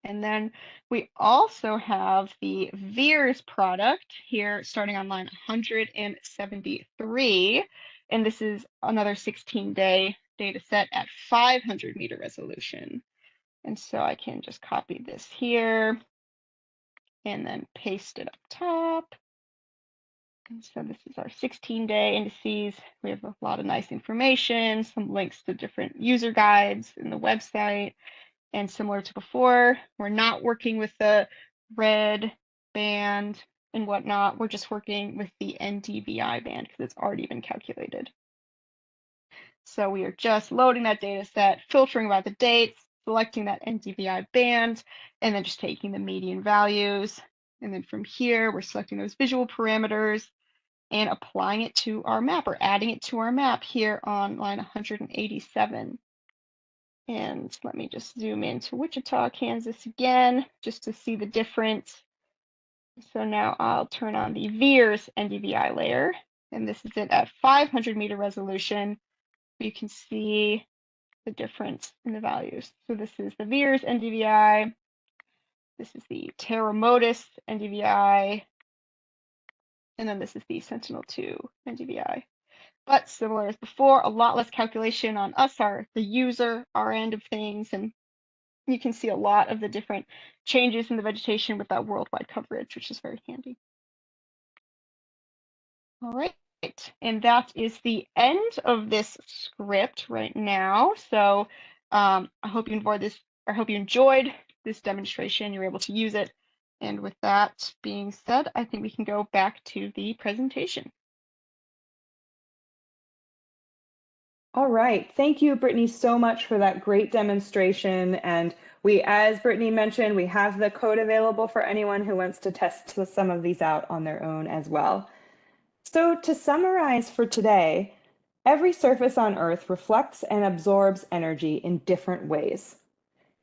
And then we also have the VEERS product here starting on line 173. And this is another 16-day data set at 500 meter resolution. And so I can just copy this here and then paste it up top. And so this is our 16-day indices. We have a lot of nice information, some links to different user guides in the website. And similar to before, we're not working with the red band and whatnot. We're just working with the NDVI band because it's already been calculated. So we are just loading that data set, filtering by the dates, selecting that NDVI band, and then just taking the median values. And then from here, we're selecting those visual parameters and applying it to our map or adding it to our map here on line 187. And let me just zoom into Wichita, Kansas again, just to see the difference. So now I'll turn on the VEERS NDVI layer, and this is it at 500 meter resolution. You can see the difference in the values. So this is the VEERS NDVI. This is the Terra Modis NDVI. And then this is the Sentinel-2 NDVI. But similar as before, a lot less calculation on us, the user, our end of things, and you can see a lot of the different changes in the vegetation with that worldwide coverage, which is very handy. All right, and that is the end of this script right now. So I hope you enjoyed this demonstration. You were able to use it. And with that being said, I think we can go back to the presentation. All right. Thank you, Britnay, so much for that great demonstration. And as Britnay mentioned, we have the code available for anyone who wants to test some of these out on their own as well. So to summarize for today, every surface on Earth reflects and absorbs energy in different ways.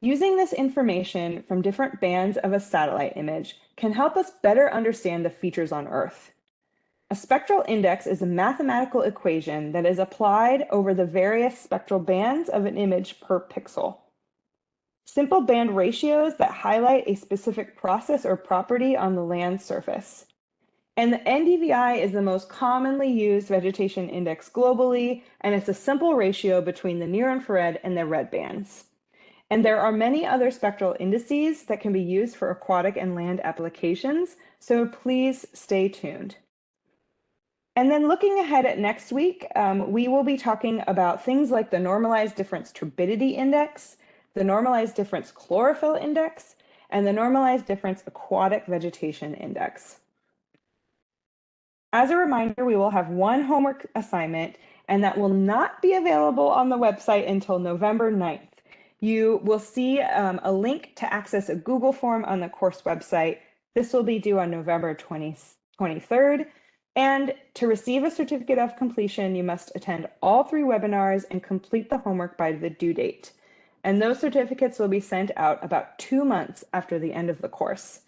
Using this information from different bands of a satellite image can help us better understand the features on Earth. A spectral index is a mathematical equation that is applied over the various spectral bands of an image per pixel. Simple band ratios that highlight a specific process or property on the land surface. And the NDVI is the most commonly used vegetation index globally, and it's a simple ratio between the near-infrared and the red bands. And there are many other spectral indices that can be used for aquatic and land applications, so please stay tuned. And then looking ahead at next week, we will be talking about things like the normalized difference turbidity index, the normalized difference chlorophyll index, and the normalized difference aquatic vegetation index. As a reminder, we will have one homework assignment, and that will not be available on the website until November 9th. You will see a link to access a Google form on the course website. This will be due on November 23rd. And to receive a certificate of completion, you must attend all 3 webinars and complete the homework by the due date. And those certificates will be sent out about 2 months after the end of the course.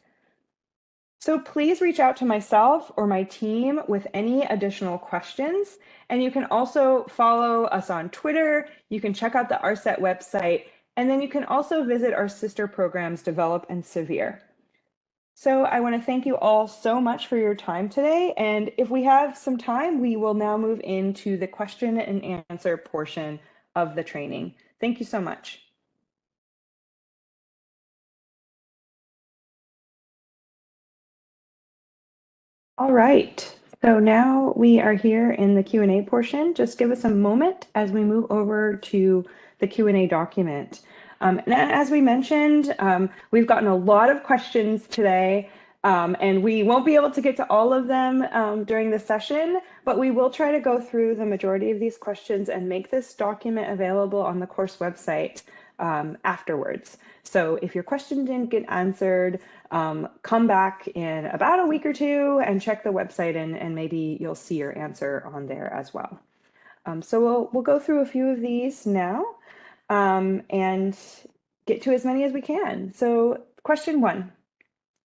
So please reach out to myself or my team with any additional questions. And you can also follow us on Twitter. You can check out the ARSET website, and then you can also visit our sister programs, Develop and Severe. So I want to thank you all so much for your time today. And if we have some time, we will now move into the question and answer portion of the training. Thank you so much. All right, so now we are here in the Q&A portion. Just give us a moment as we move over to the Q&A document. And as we mentioned, we've gotten a lot of questions today, and we won't be able to get to all of them during the session, but we will try to go through the majority of these questions and make this document available on the course website afterwards. So if your question didn't get answered, come back in about a week or 2 and check the website, and maybe you'll see your answer on there as well. So we'll go through a few of these now and get to as many as we can. So question 1,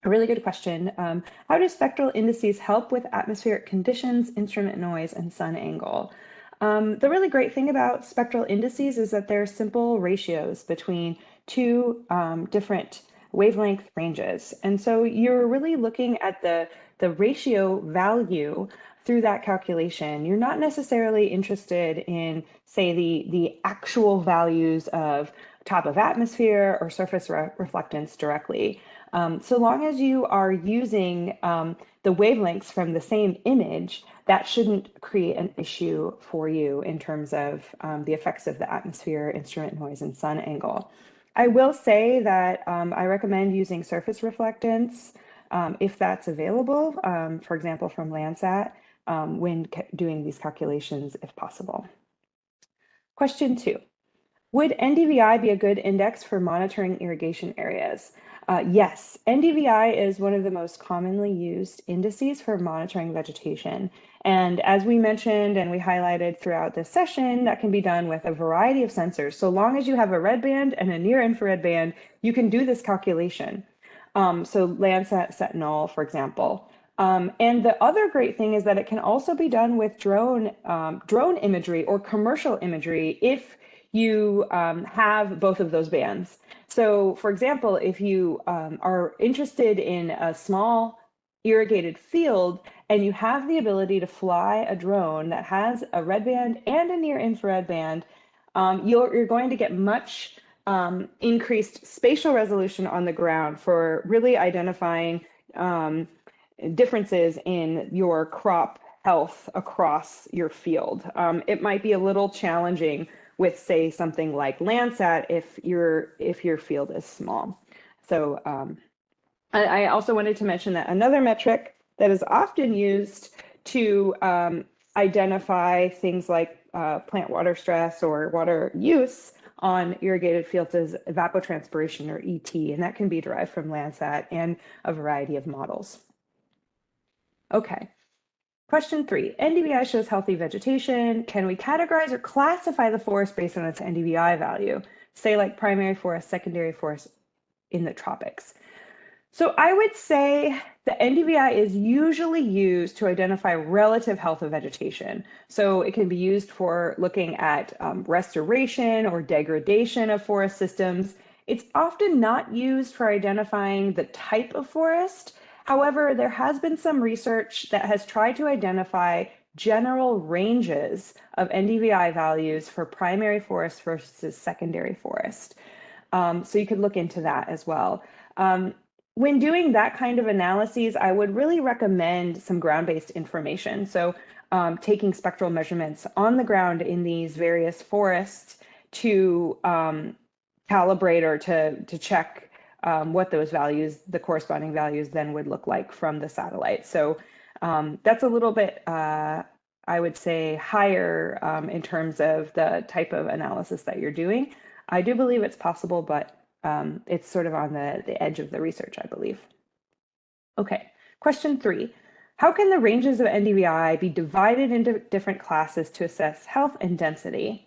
a really good question. How do spectral indices help with atmospheric conditions, instrument noise, and sun angle? The really great thing about spectral indices is that they're simple ratios between 2 different wavelength ranges. And so you're really looking at the ratio value through that calculation. You're not necessarily interested in, say, the actual values of top of atmosphere or surface reflectance directly. So long as you are using the wavelengths from the same image, that shouldn't create an issue for you in terms of the effects of the atmosphere, instrument noise, and sun angle. I will say that I recommend using surface reflectance if that's available, for example, from Landsat, when doing these calculations if possible. Question 2. Would NDVI be a good index for monitoring irrigation areas? Yes, NDVI is one of the most commonly used indices for monitoring vegetation. And as we mentioned and we highlighted throughout this session, that can be done with a variety of sensors. So long as you have a red band and a near infrared band, you can do this calculation. So Landsat Sentinel, for example. And the other great thing is that it can also be done with drone imagery or commercial imagery if you have both of those bands. So for example, if you are interested in a small irrigated field and you have the ability to fly a drone that has a red band and a near infrared band, you're going to get much increased spatial resolution on the ground for really identifying differences in your crop health across your field. It might be a little challenging with, say, something like Landsat if your field is small. So I also wanted to mention that another metric that is often used to identify things like plant water stress or water use on irrigated fields is evapotranspiration, or ET, and that can be derived from Landsat and a variety of models. Okay. Question 3, NDVI shows healthy vegetation. Can we categorize or classify the forest based on its NDVI value? Say like primary forest, secondary forest in the tropics. So I would say the NDVI is usually used to identify relative health of vegetation. So it can be used for looking at restoration or degradation of forest systems. It's often not used for identifying the type of forest. However, there has been some research that has tried to identify general ranges of NDVI values for primary forest versus secondary forest. So you could look into that as well. When doing that kind of analyses, I would really recommend some ground-based information. So taking spectral measurements on the ground in these various forests to calibrate or to check what those values, the corresponding values then would look like from the satellite. So that's a little bit, I would say, higher in terms of the type of analysis that you're doing. I do believe it's possible, but it's sort of on the edge of the research, I believe. Okay, question 3. How can the ranges of NDVI be divided into different classes to assess health and density?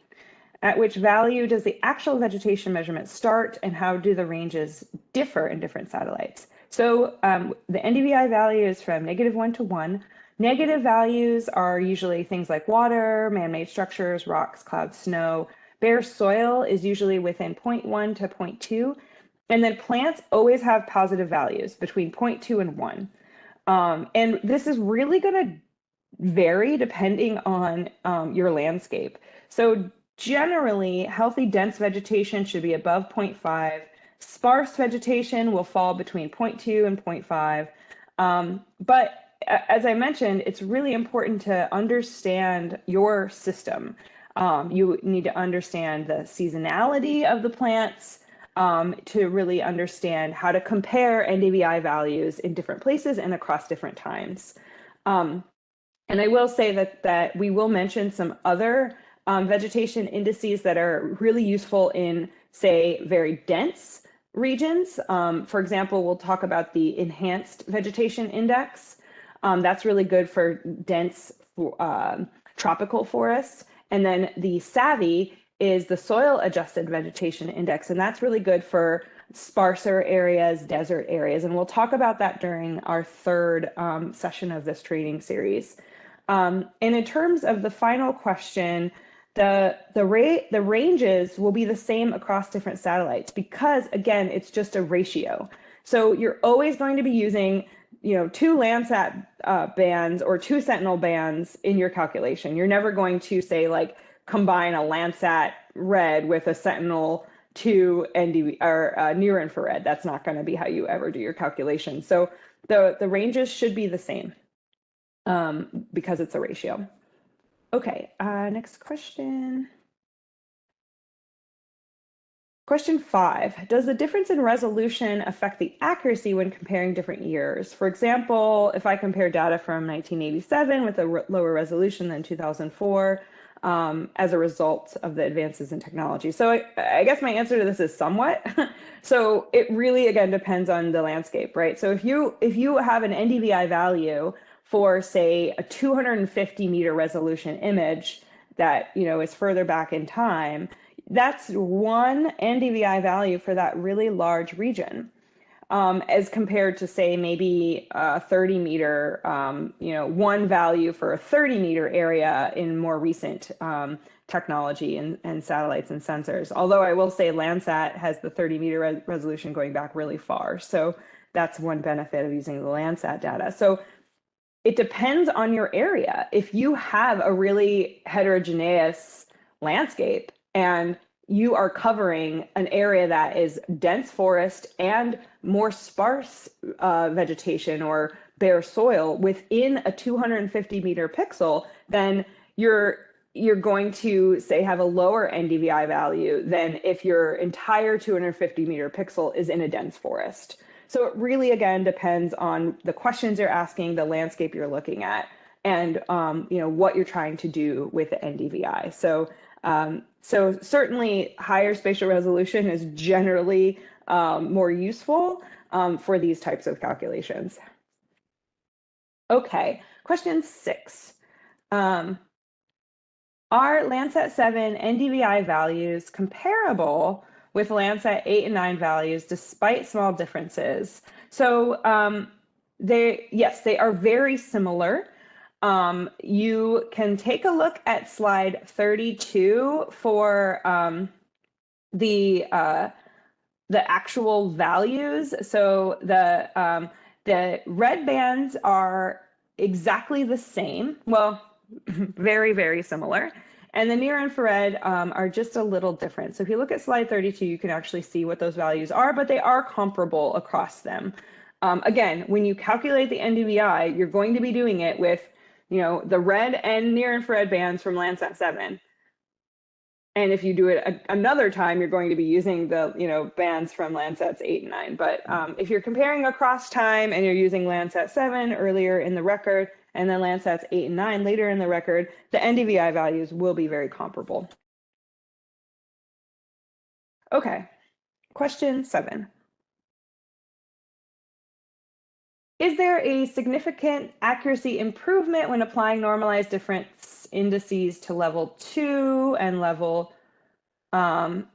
At which value does the actual vegetation measurement start, and how do the ranges differ in different satellites? So the NDVI value is from -1 to 1. Negative values are usually things like water, man-made structures, rocks, clouds, snow. Bare soil is usually within 0.1 to 0.2. And then plants always have positive values between 0.2 and 1. And this is really going to vary depending on your landscape. So generally, healthy dense vegetation should be above 0.5. Sparse vegetation will fall between 0.2 and 0.5. But as I mentioned, it's really important to understand your system. You need to understand the seasonality of the plants to really understand how to compare NDVI values in different places and across different times. And I will say that we will mention some other vegetation indices that are really useful in, say, very dense regions. For example, we'll talk about the Enhanced Vegetation Index. That's really good for dense tropical forests. And then the SAVI is the Soil Adjusted Vegetation Index, and that's really good for sparser areas, desert areas. And we'll talk about that during our third session of this training series. And in terms of the final question, The ranges will be the same across different satellites because, again, it's just a ratio. So you're always going to be using, two Landsat bands or two Sentinel bands in your calculation. You're never going to say like combine a Landsat red with a Sentinel 2 NDV or near infrared. That's not going to be how you ever do your calculation. So the ranges should be the same because it's a ratio. Okay, next question. Question 5, does the difference in resolution affect the accuracy when comparing different years? For example, if I compare data from 1987 with a lower resolution than 2004 as a result of the advances in technology. So I guess my answer to this is somewhat. So it really, again, depends on the landscape, right? So if you have an NDVI value for, say, a 250 meter resolution image that, is further back in time, that's one NDVI value for that really large region, as compared to, say, maybe a 30 meter, one value for a 30 meter area in more recent technology and satellites and sensors. Although I will say Landsat has the 30 meter resolution going back really far. So that's one benefit of using the Landsat data. So it depends on your area. If you have a really heterogeneous landscape and you are covering an area that is dense forest and more sparse vegetation or bare soil within a 250 meter pixel, then you're going to, say, have a lower NDVI value than if your entire 250 meter pixel is in a dense forest. So it really, again, depends on the questions you're asking, the landscape you're looking at, and what you're trying to do with the NDVI. So certainly higher spatial resolution is generally more useful for these types of calculations. Okay, question 6. Are Landsat 7 NDVI values comparable with Landsat 8 and 9 values despite small differences? So yes, they are very similar. You can take a look at slide 32 for the actual values. So the red bands are exactly the same. Well, very, very similar. And the near infrared are just a little different. So if you look at slide 32, you can actually see what those values are, but they are comparable across them. Again, when you calculate the NDVI, you're going to be doing it with, the red and near infrared bands from Landsat 7. And if you do it another time, you're going to be using the, bands from Landsats 8 and 9. But if you're comparing across time and you're using Landsat 7 earlier in the record, and then Landsats 8 and 9 later in the record, the NDVI values will be very comparable. Okay, question 7. Is there a significant accuracy improvement when applying normalized difference indices to level 2 and level 1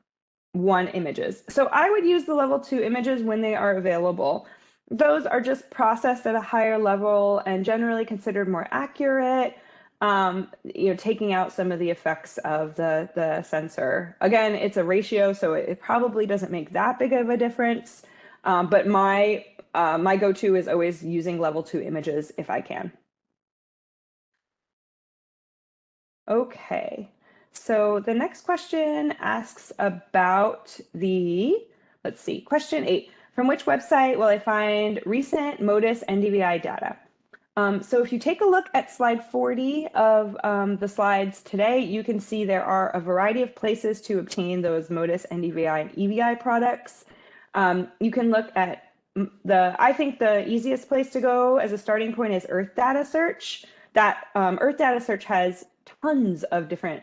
images? So I would use the level 2 images when they are available. Those are just processed at a higher level and generally considered more accurate, taking out some of the effects of the sensor. Again, it's a ratio, so it probably doesn't make that big of a difference. But my go-to is always using level 2 images if I can. Okay, so the next question asks about let's see, question 8. From which website will I find recent MODIS NDVI data? So if you take a look at slide 40 of the slides today, you can see there are a variety of places to obtain those MODIS NDVI and EVI products. You can look at I think the easiest place to go as a starting point is Earth Data Search. That Earth Data Search has tons of different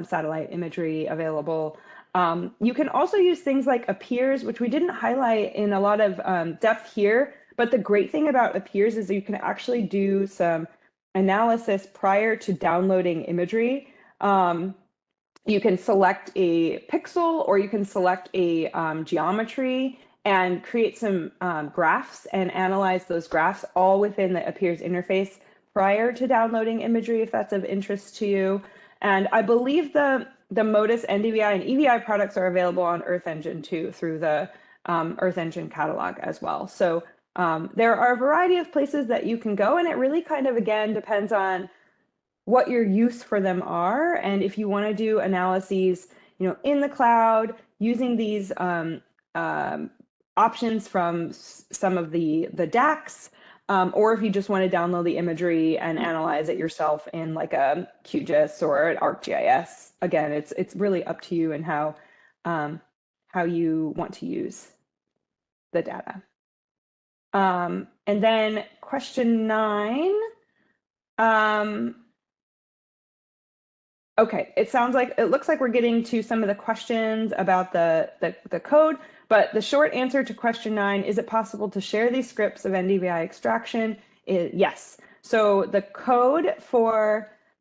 satellite imagery available. You can also use things like Appears, which we didn't highlight in a lot of depth here, but the great thing about Appears is that you can actually do some analysis prior to downloading imagery. You can select a pixel or you can select a geometry and create some graphs and analyze those graphs all within the Appears interface prior to downloading imagery if that's of interest to you. And I believe the Modis NDVI and EVI products are available on Earth Engine too, through the Earth Engine catalog as well. So there are a variety of places that you can go, and it really kind of, again, depends on what your use for them are. And if you want to do analyses, in the cloud, using these options from some of the DACs, or if you just want to download the imagery and analyze it yourself in like a QGIS or an ArcGIS, again, it's really up to you and how you want to use the data. And then question 9. Okay, it looks like we're getting to some of the questions about the code, but the short answer to question 9, is it possible to share these scripts of NDVI extraction? Yes. So the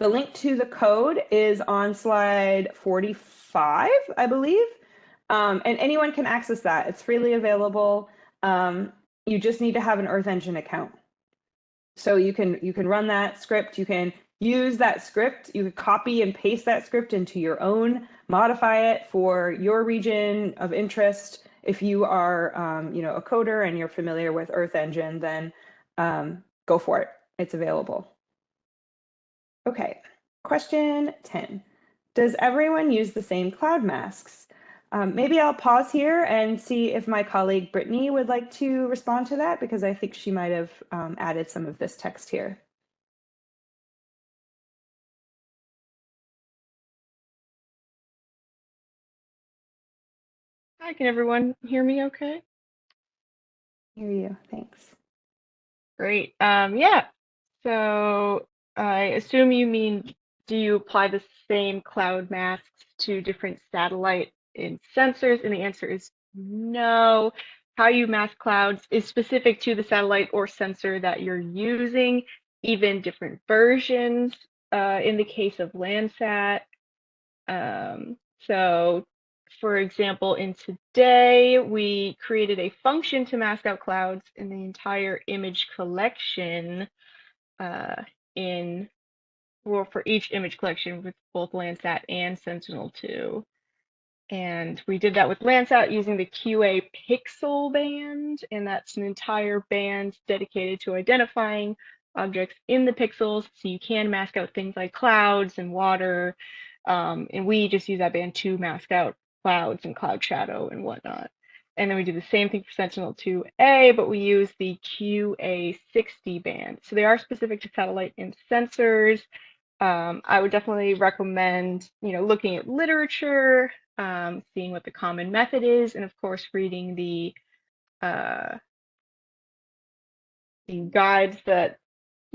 link to the code is on slide 45, I believe. And anyone can access that. It's freely available. You just need to have an Earth Engine account. So you can run that script. You can use that script. You can copy and paste that script into your own, modify it for your region of interest. If you are, a coder and you're familiar with Earth Engine, then go for it. It's available. Okay, question 10. Does everyone use the same cloud masks? Maybe I'll pause here and see if my colleague Britnay would like to respond to that, because I think she might have added some of this text here. Hi, can everyone hear me okay? Hear you, thanks. Great. Yeah, so I assume you mean, do you apply the same cloud masks to different satellite and sensors? And the answer is no. How you mask clouds is specific to the satellite or sensor that you're using, even different versions in the case of Landsat. So for example, in today, we created a function to mask out clouds in the entire image collection for each image collection with both Landsat and Sentinel-2. And we did that with Landsat using the QA pixel band, and that's an entire band dedicated to identifying objects in the pixels, so you can mask out things like clouds and water. And we just use that band to mask out clouds and cloud shadow and whatnot. And then we do the same thing for Sentinel-2A, but we use the QA60 band. So they are specific to satellite and sensors. I would definitely recommend, looking at literature, seeing what the common method is, and of course, reading the guides that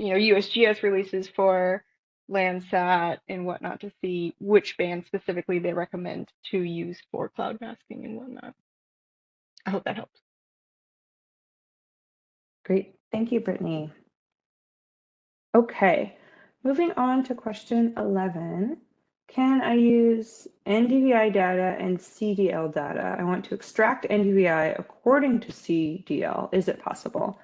USGS releases for Landsat and whatnot to see which band specifically they recommend to use for cloud masking and whatnot. I hope that helps. Great, thank you, Britnay. Okay, moving on to question 11. Can I use NDVI data and CDL data? I want to extract NDVI according to CDL. Is it possible?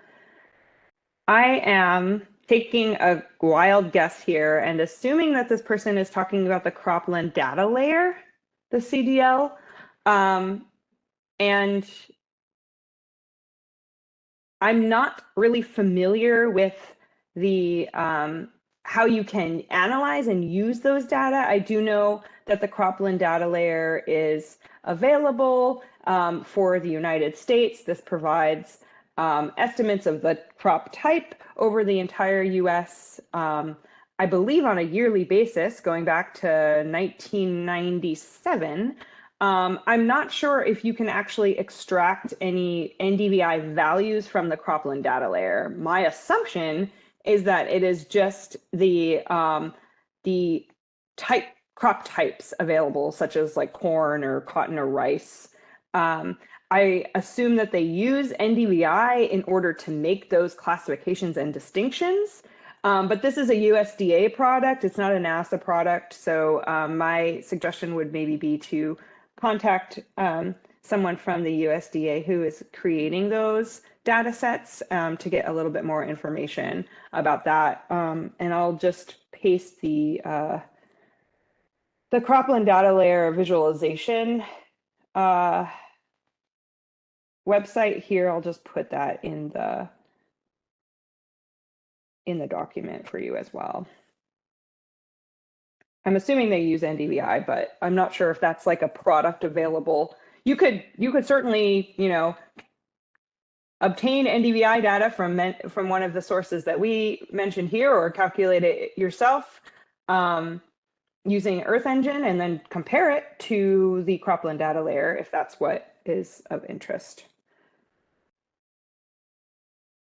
I am taking a wild guess here and assuming that this person is talking about the cropland data layer, the CDL, and I'm not really familiar with the how you can analyze and use those data. I do know that the cropland data layer is available for the United States. This provides estimates of the crop type over the entire US, I believe on a yearly basis, going back to 1997. I'm not sure if you can actually extract any NDVI values from the cropland data layer. My assumption is that it is just the crop types available, such as like corn or cotton or rice. I assume that they use NDVI in order to make those classifications and distinctions. But this is a USDA product. It's not a NASA product. So my suggestion would maybe be to contact someone from the USDA who is creating those data sets to get a little bit more information about that. And I'll just paste the The cropland data layer visualization website here, I'll just put that in the document for you as well. I'm assuming they use NDVI, but I'm not sure if that's like a product available. You could certainly, you know, obtain NDVI data from one of the sources that we mentioned here, or calculate it yourself using Earth Engine, and then compare it to the cropland data layer if that's what is of interest.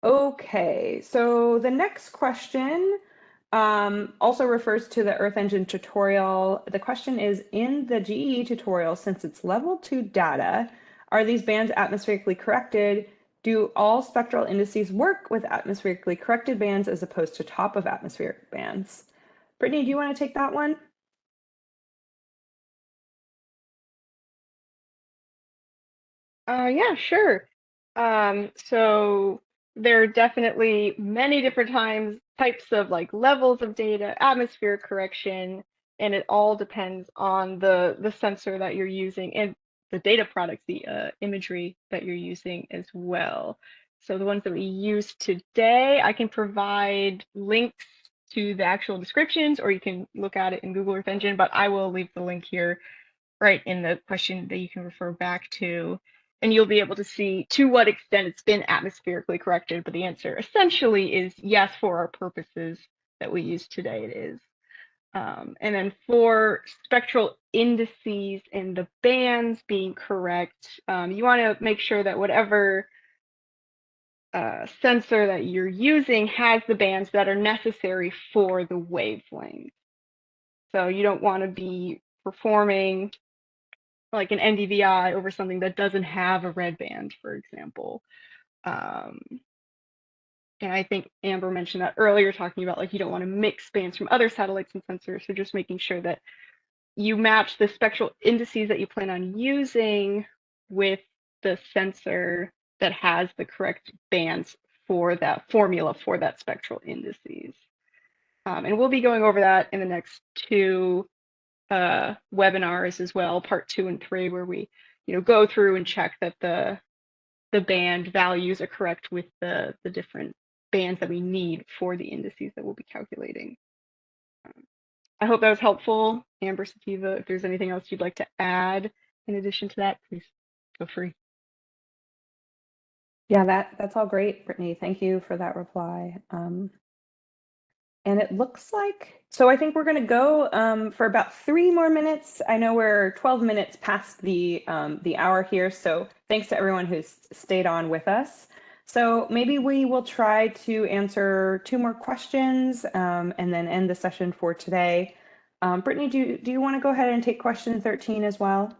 Okay, so the next question also refers to the Earth Engine tutorial. The question is, in the GE tutorial, since it's level 2 data, are these bands atmospherically corrected? Do all spectral indices work with atmospherically corrected bands as opposed to top of atmospheric bands? Brittany, do you want to take that one? Yeah, sure. So there are definitely many different types of like levels of data, atmospheric correction, and it all depends on the sensor that you're using and the data products, the imagery that you're using as well. So the ones that we use today, I can provide links to the actual descriptions, or you can look at it in Google Earth Engine, but I will leave the link here right in the question that you can refer back to, and you'll be able to see to what extent it's been atmospherically corrected. But the answer essentially is yes, for our purposes that we use today, it is. And then for spectral indices and the bands being correct, you want to make sure that whatever sensor that you're using has the bands that are necessary for the wavelength. So you don't want to be performing like an NDVI over something that doesn't have a red band, for example. And I think Amber mentioned that earlier, talking about like you don't want to mix bands from other satellites and sensors. So just making sure that you match the spectral indices that you plan on using with the sensor that has the correct bands for that formula for that spectral indices. And we'll be going over that in the next two webinars as well, part 2 and 3, where we go through and check that the band values are correct with the different bands that we need for the indices that we'll be calculating. I hope that was helpful. Amber, Sativa, if there's anything else you'd like to add in addition to that, please feel free. Yeah, that's all great, Brittany. Thank you for that reply. And it looks like, so I think we're going to go for about 3 more minutes. I know we're 12 minutes past the hour here, so thanks to everyone who's stayed on with us. So maybe we will try to answer 2 more questions and then end the session for today. Brittany, do you want to go ahead and take question 13 as well?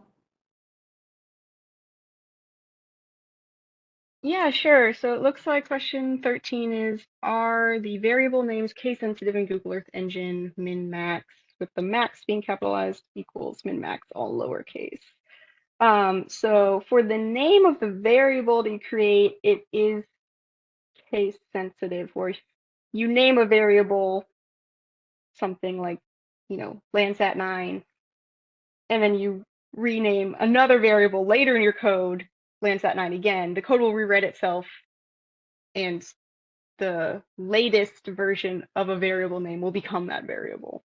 Yeah, sure. So it looks like question 13 is, are the variable names case sensitive in Google Earth Engine min-max, with the max being capitalized equals min-max all lowercase? So for the name of the variable that you create, it is case sensitive, where you name a variable something like, Landsat 9, and then you rename another variable later in your code Landsat 9 again, the code will rewrite itself, and the latest version of a variable name will become that variable.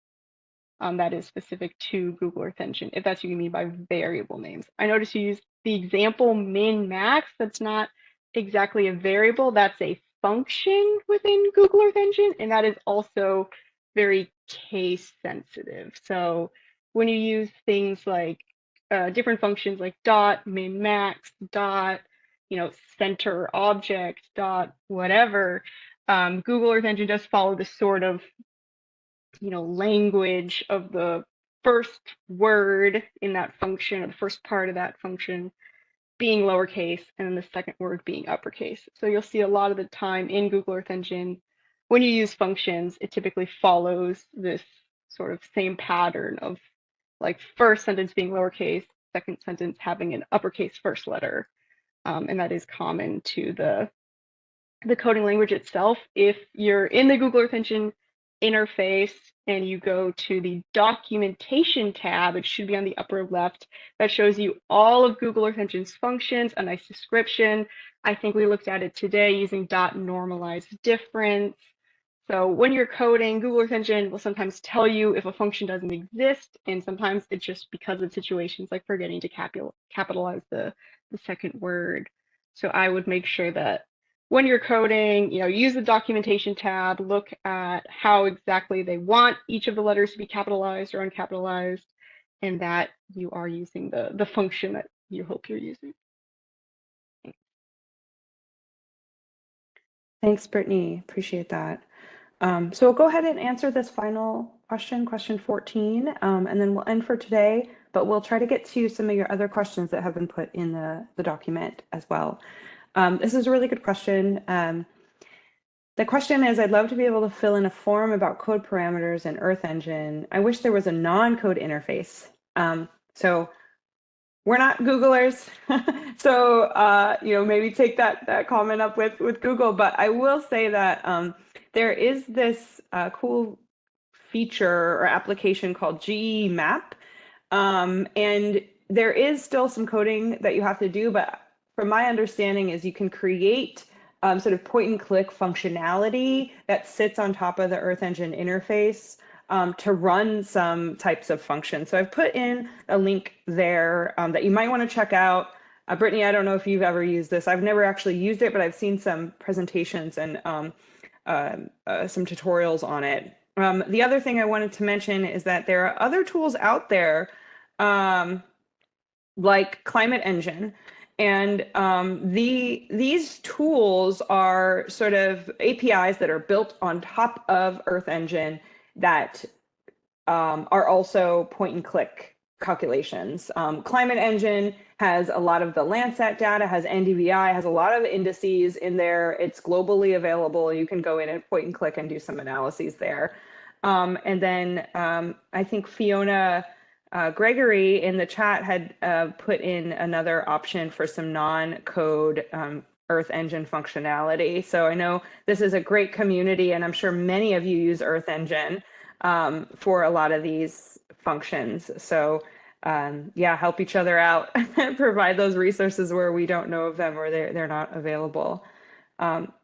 That is specific to Google Earth Engine, if that's what you mean by variable names. I noticed you used the example min-max. That's not exactly a variable. That's a function within Google Earth Engine, and that is also very case sensitive. So when you use things like different functions like dot, min-max, dot, center object, dot, whatever, Google Earth Engine does follow the sort of language of the first word in that function, or the first part of that function being lowercase, and then the second word being uppercase. So you'll see a lot of the time in Google Earth Engine, when you use functions, it typically follows this sort of same pattern of like first sentence being lowercase, second sentence having an uppercase first letter. And that is common to the coding language itself. If you're in the Google Earth Engine interface and you go to the documentation tab, it should be on the upper left, that shows you all of Google Earth Engine's functions, a nice description. I think we looked at it today using .normalized difference. So when you're coding, Google Earth Engine will sometimes tell you if a function doesn't exist, and sometimes it's just because of situations like forgetting to capitalize the second word. So I would make sure that when you're coding, use the documentation tab, look at how exactly they want each of the letters to be capitalized or uncapitalized, and that you are using the function that you hope you're using. Thanks, Brittany. Appreciate that. So we'll go ahead and answer this final question, question 14, and then we'll end for today, but we'll try to get to some of your other questions that have been put in the document as well. This is a really good question. The question is, I'd love to be able to fill in a form about code parameters in Earth Engine. I wish there was a non-code interface. So we're not Googlers, so maybe take that comment up with Google. But I will say that there is this cool feature or application called GE Map, and there is still some coding that you have to do. But from my understanding, is you can create sort of point and click functionality that sits on top of the Earth Engine interface to run some types of functions. So I've put in a link there that you might want to check out. Brittany, I don't know if you've ever used this. I've never actually used it, but I've seen some presentations and some tutorials on it. The other thing I wanted to mention is that there are other tools out there like Climate Engine. And these tools are sort of APIs that are built on top of Earth Engine that are also point and click calculations. Climate Engine has a lot of the Landsat data, has NDVI, has a lot of indices in there. It's globally available. You can go in and point and click and do some analyses there. And then I think Fiona Gregory in the chat had put in another option for some non-code Earth Engine functionality. So I know this is a great community, and I'm sure many of you use Earth Engine for a lot of these functions. So yeah, help each other out, provide those resources where we don't know of them or they're not available.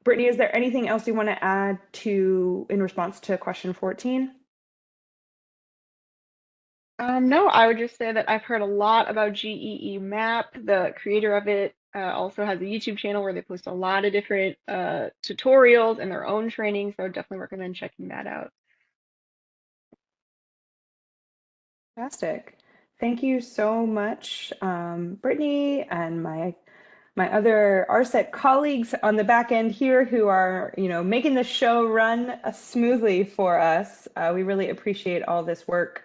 Brittany, is there anything else you want to add in response to question 14? No, I would just say that I've heard a lot about GEE Map. The creator of it also has a YouTube channel where they post a lot of different tutorials and their own training, so I would definitely recommend checking that out. Fantastic. Thank you so much, Brittany, and my other ARSET colleagues on the back end here who are, making the show run smoothly for us. We really appreciate all this work.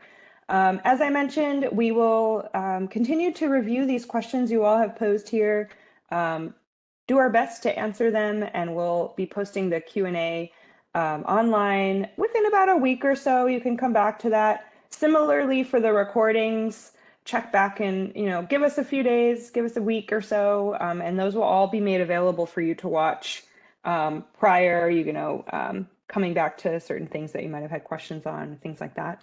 As I mentioned, we will continue to review these questions you all have posed here, do our best to answer them, and we'll be posting the Q&A online within about a week or so. You can come back to that. Similarly for the recordings, check back and give us a few days, give us a week or so, and those will all be made available for you to watch prior, coming back to certain things that you might have had questions on, things like that.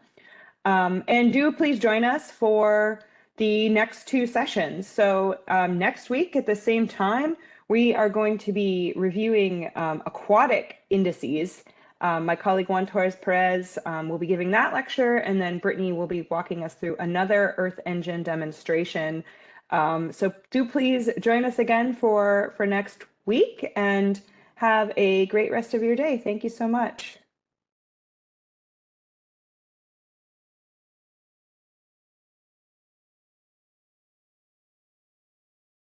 And do please join us for the next two sessions. So next week at the same time, we are going to be reviewing aquatic indices. My colleague Juan Torres-Pérez will be giving that lecture, and then Brittany will be walking us through another Earth Engine demonstration. So do please join us again for next week, and have a great rest of your day. Thank you so much.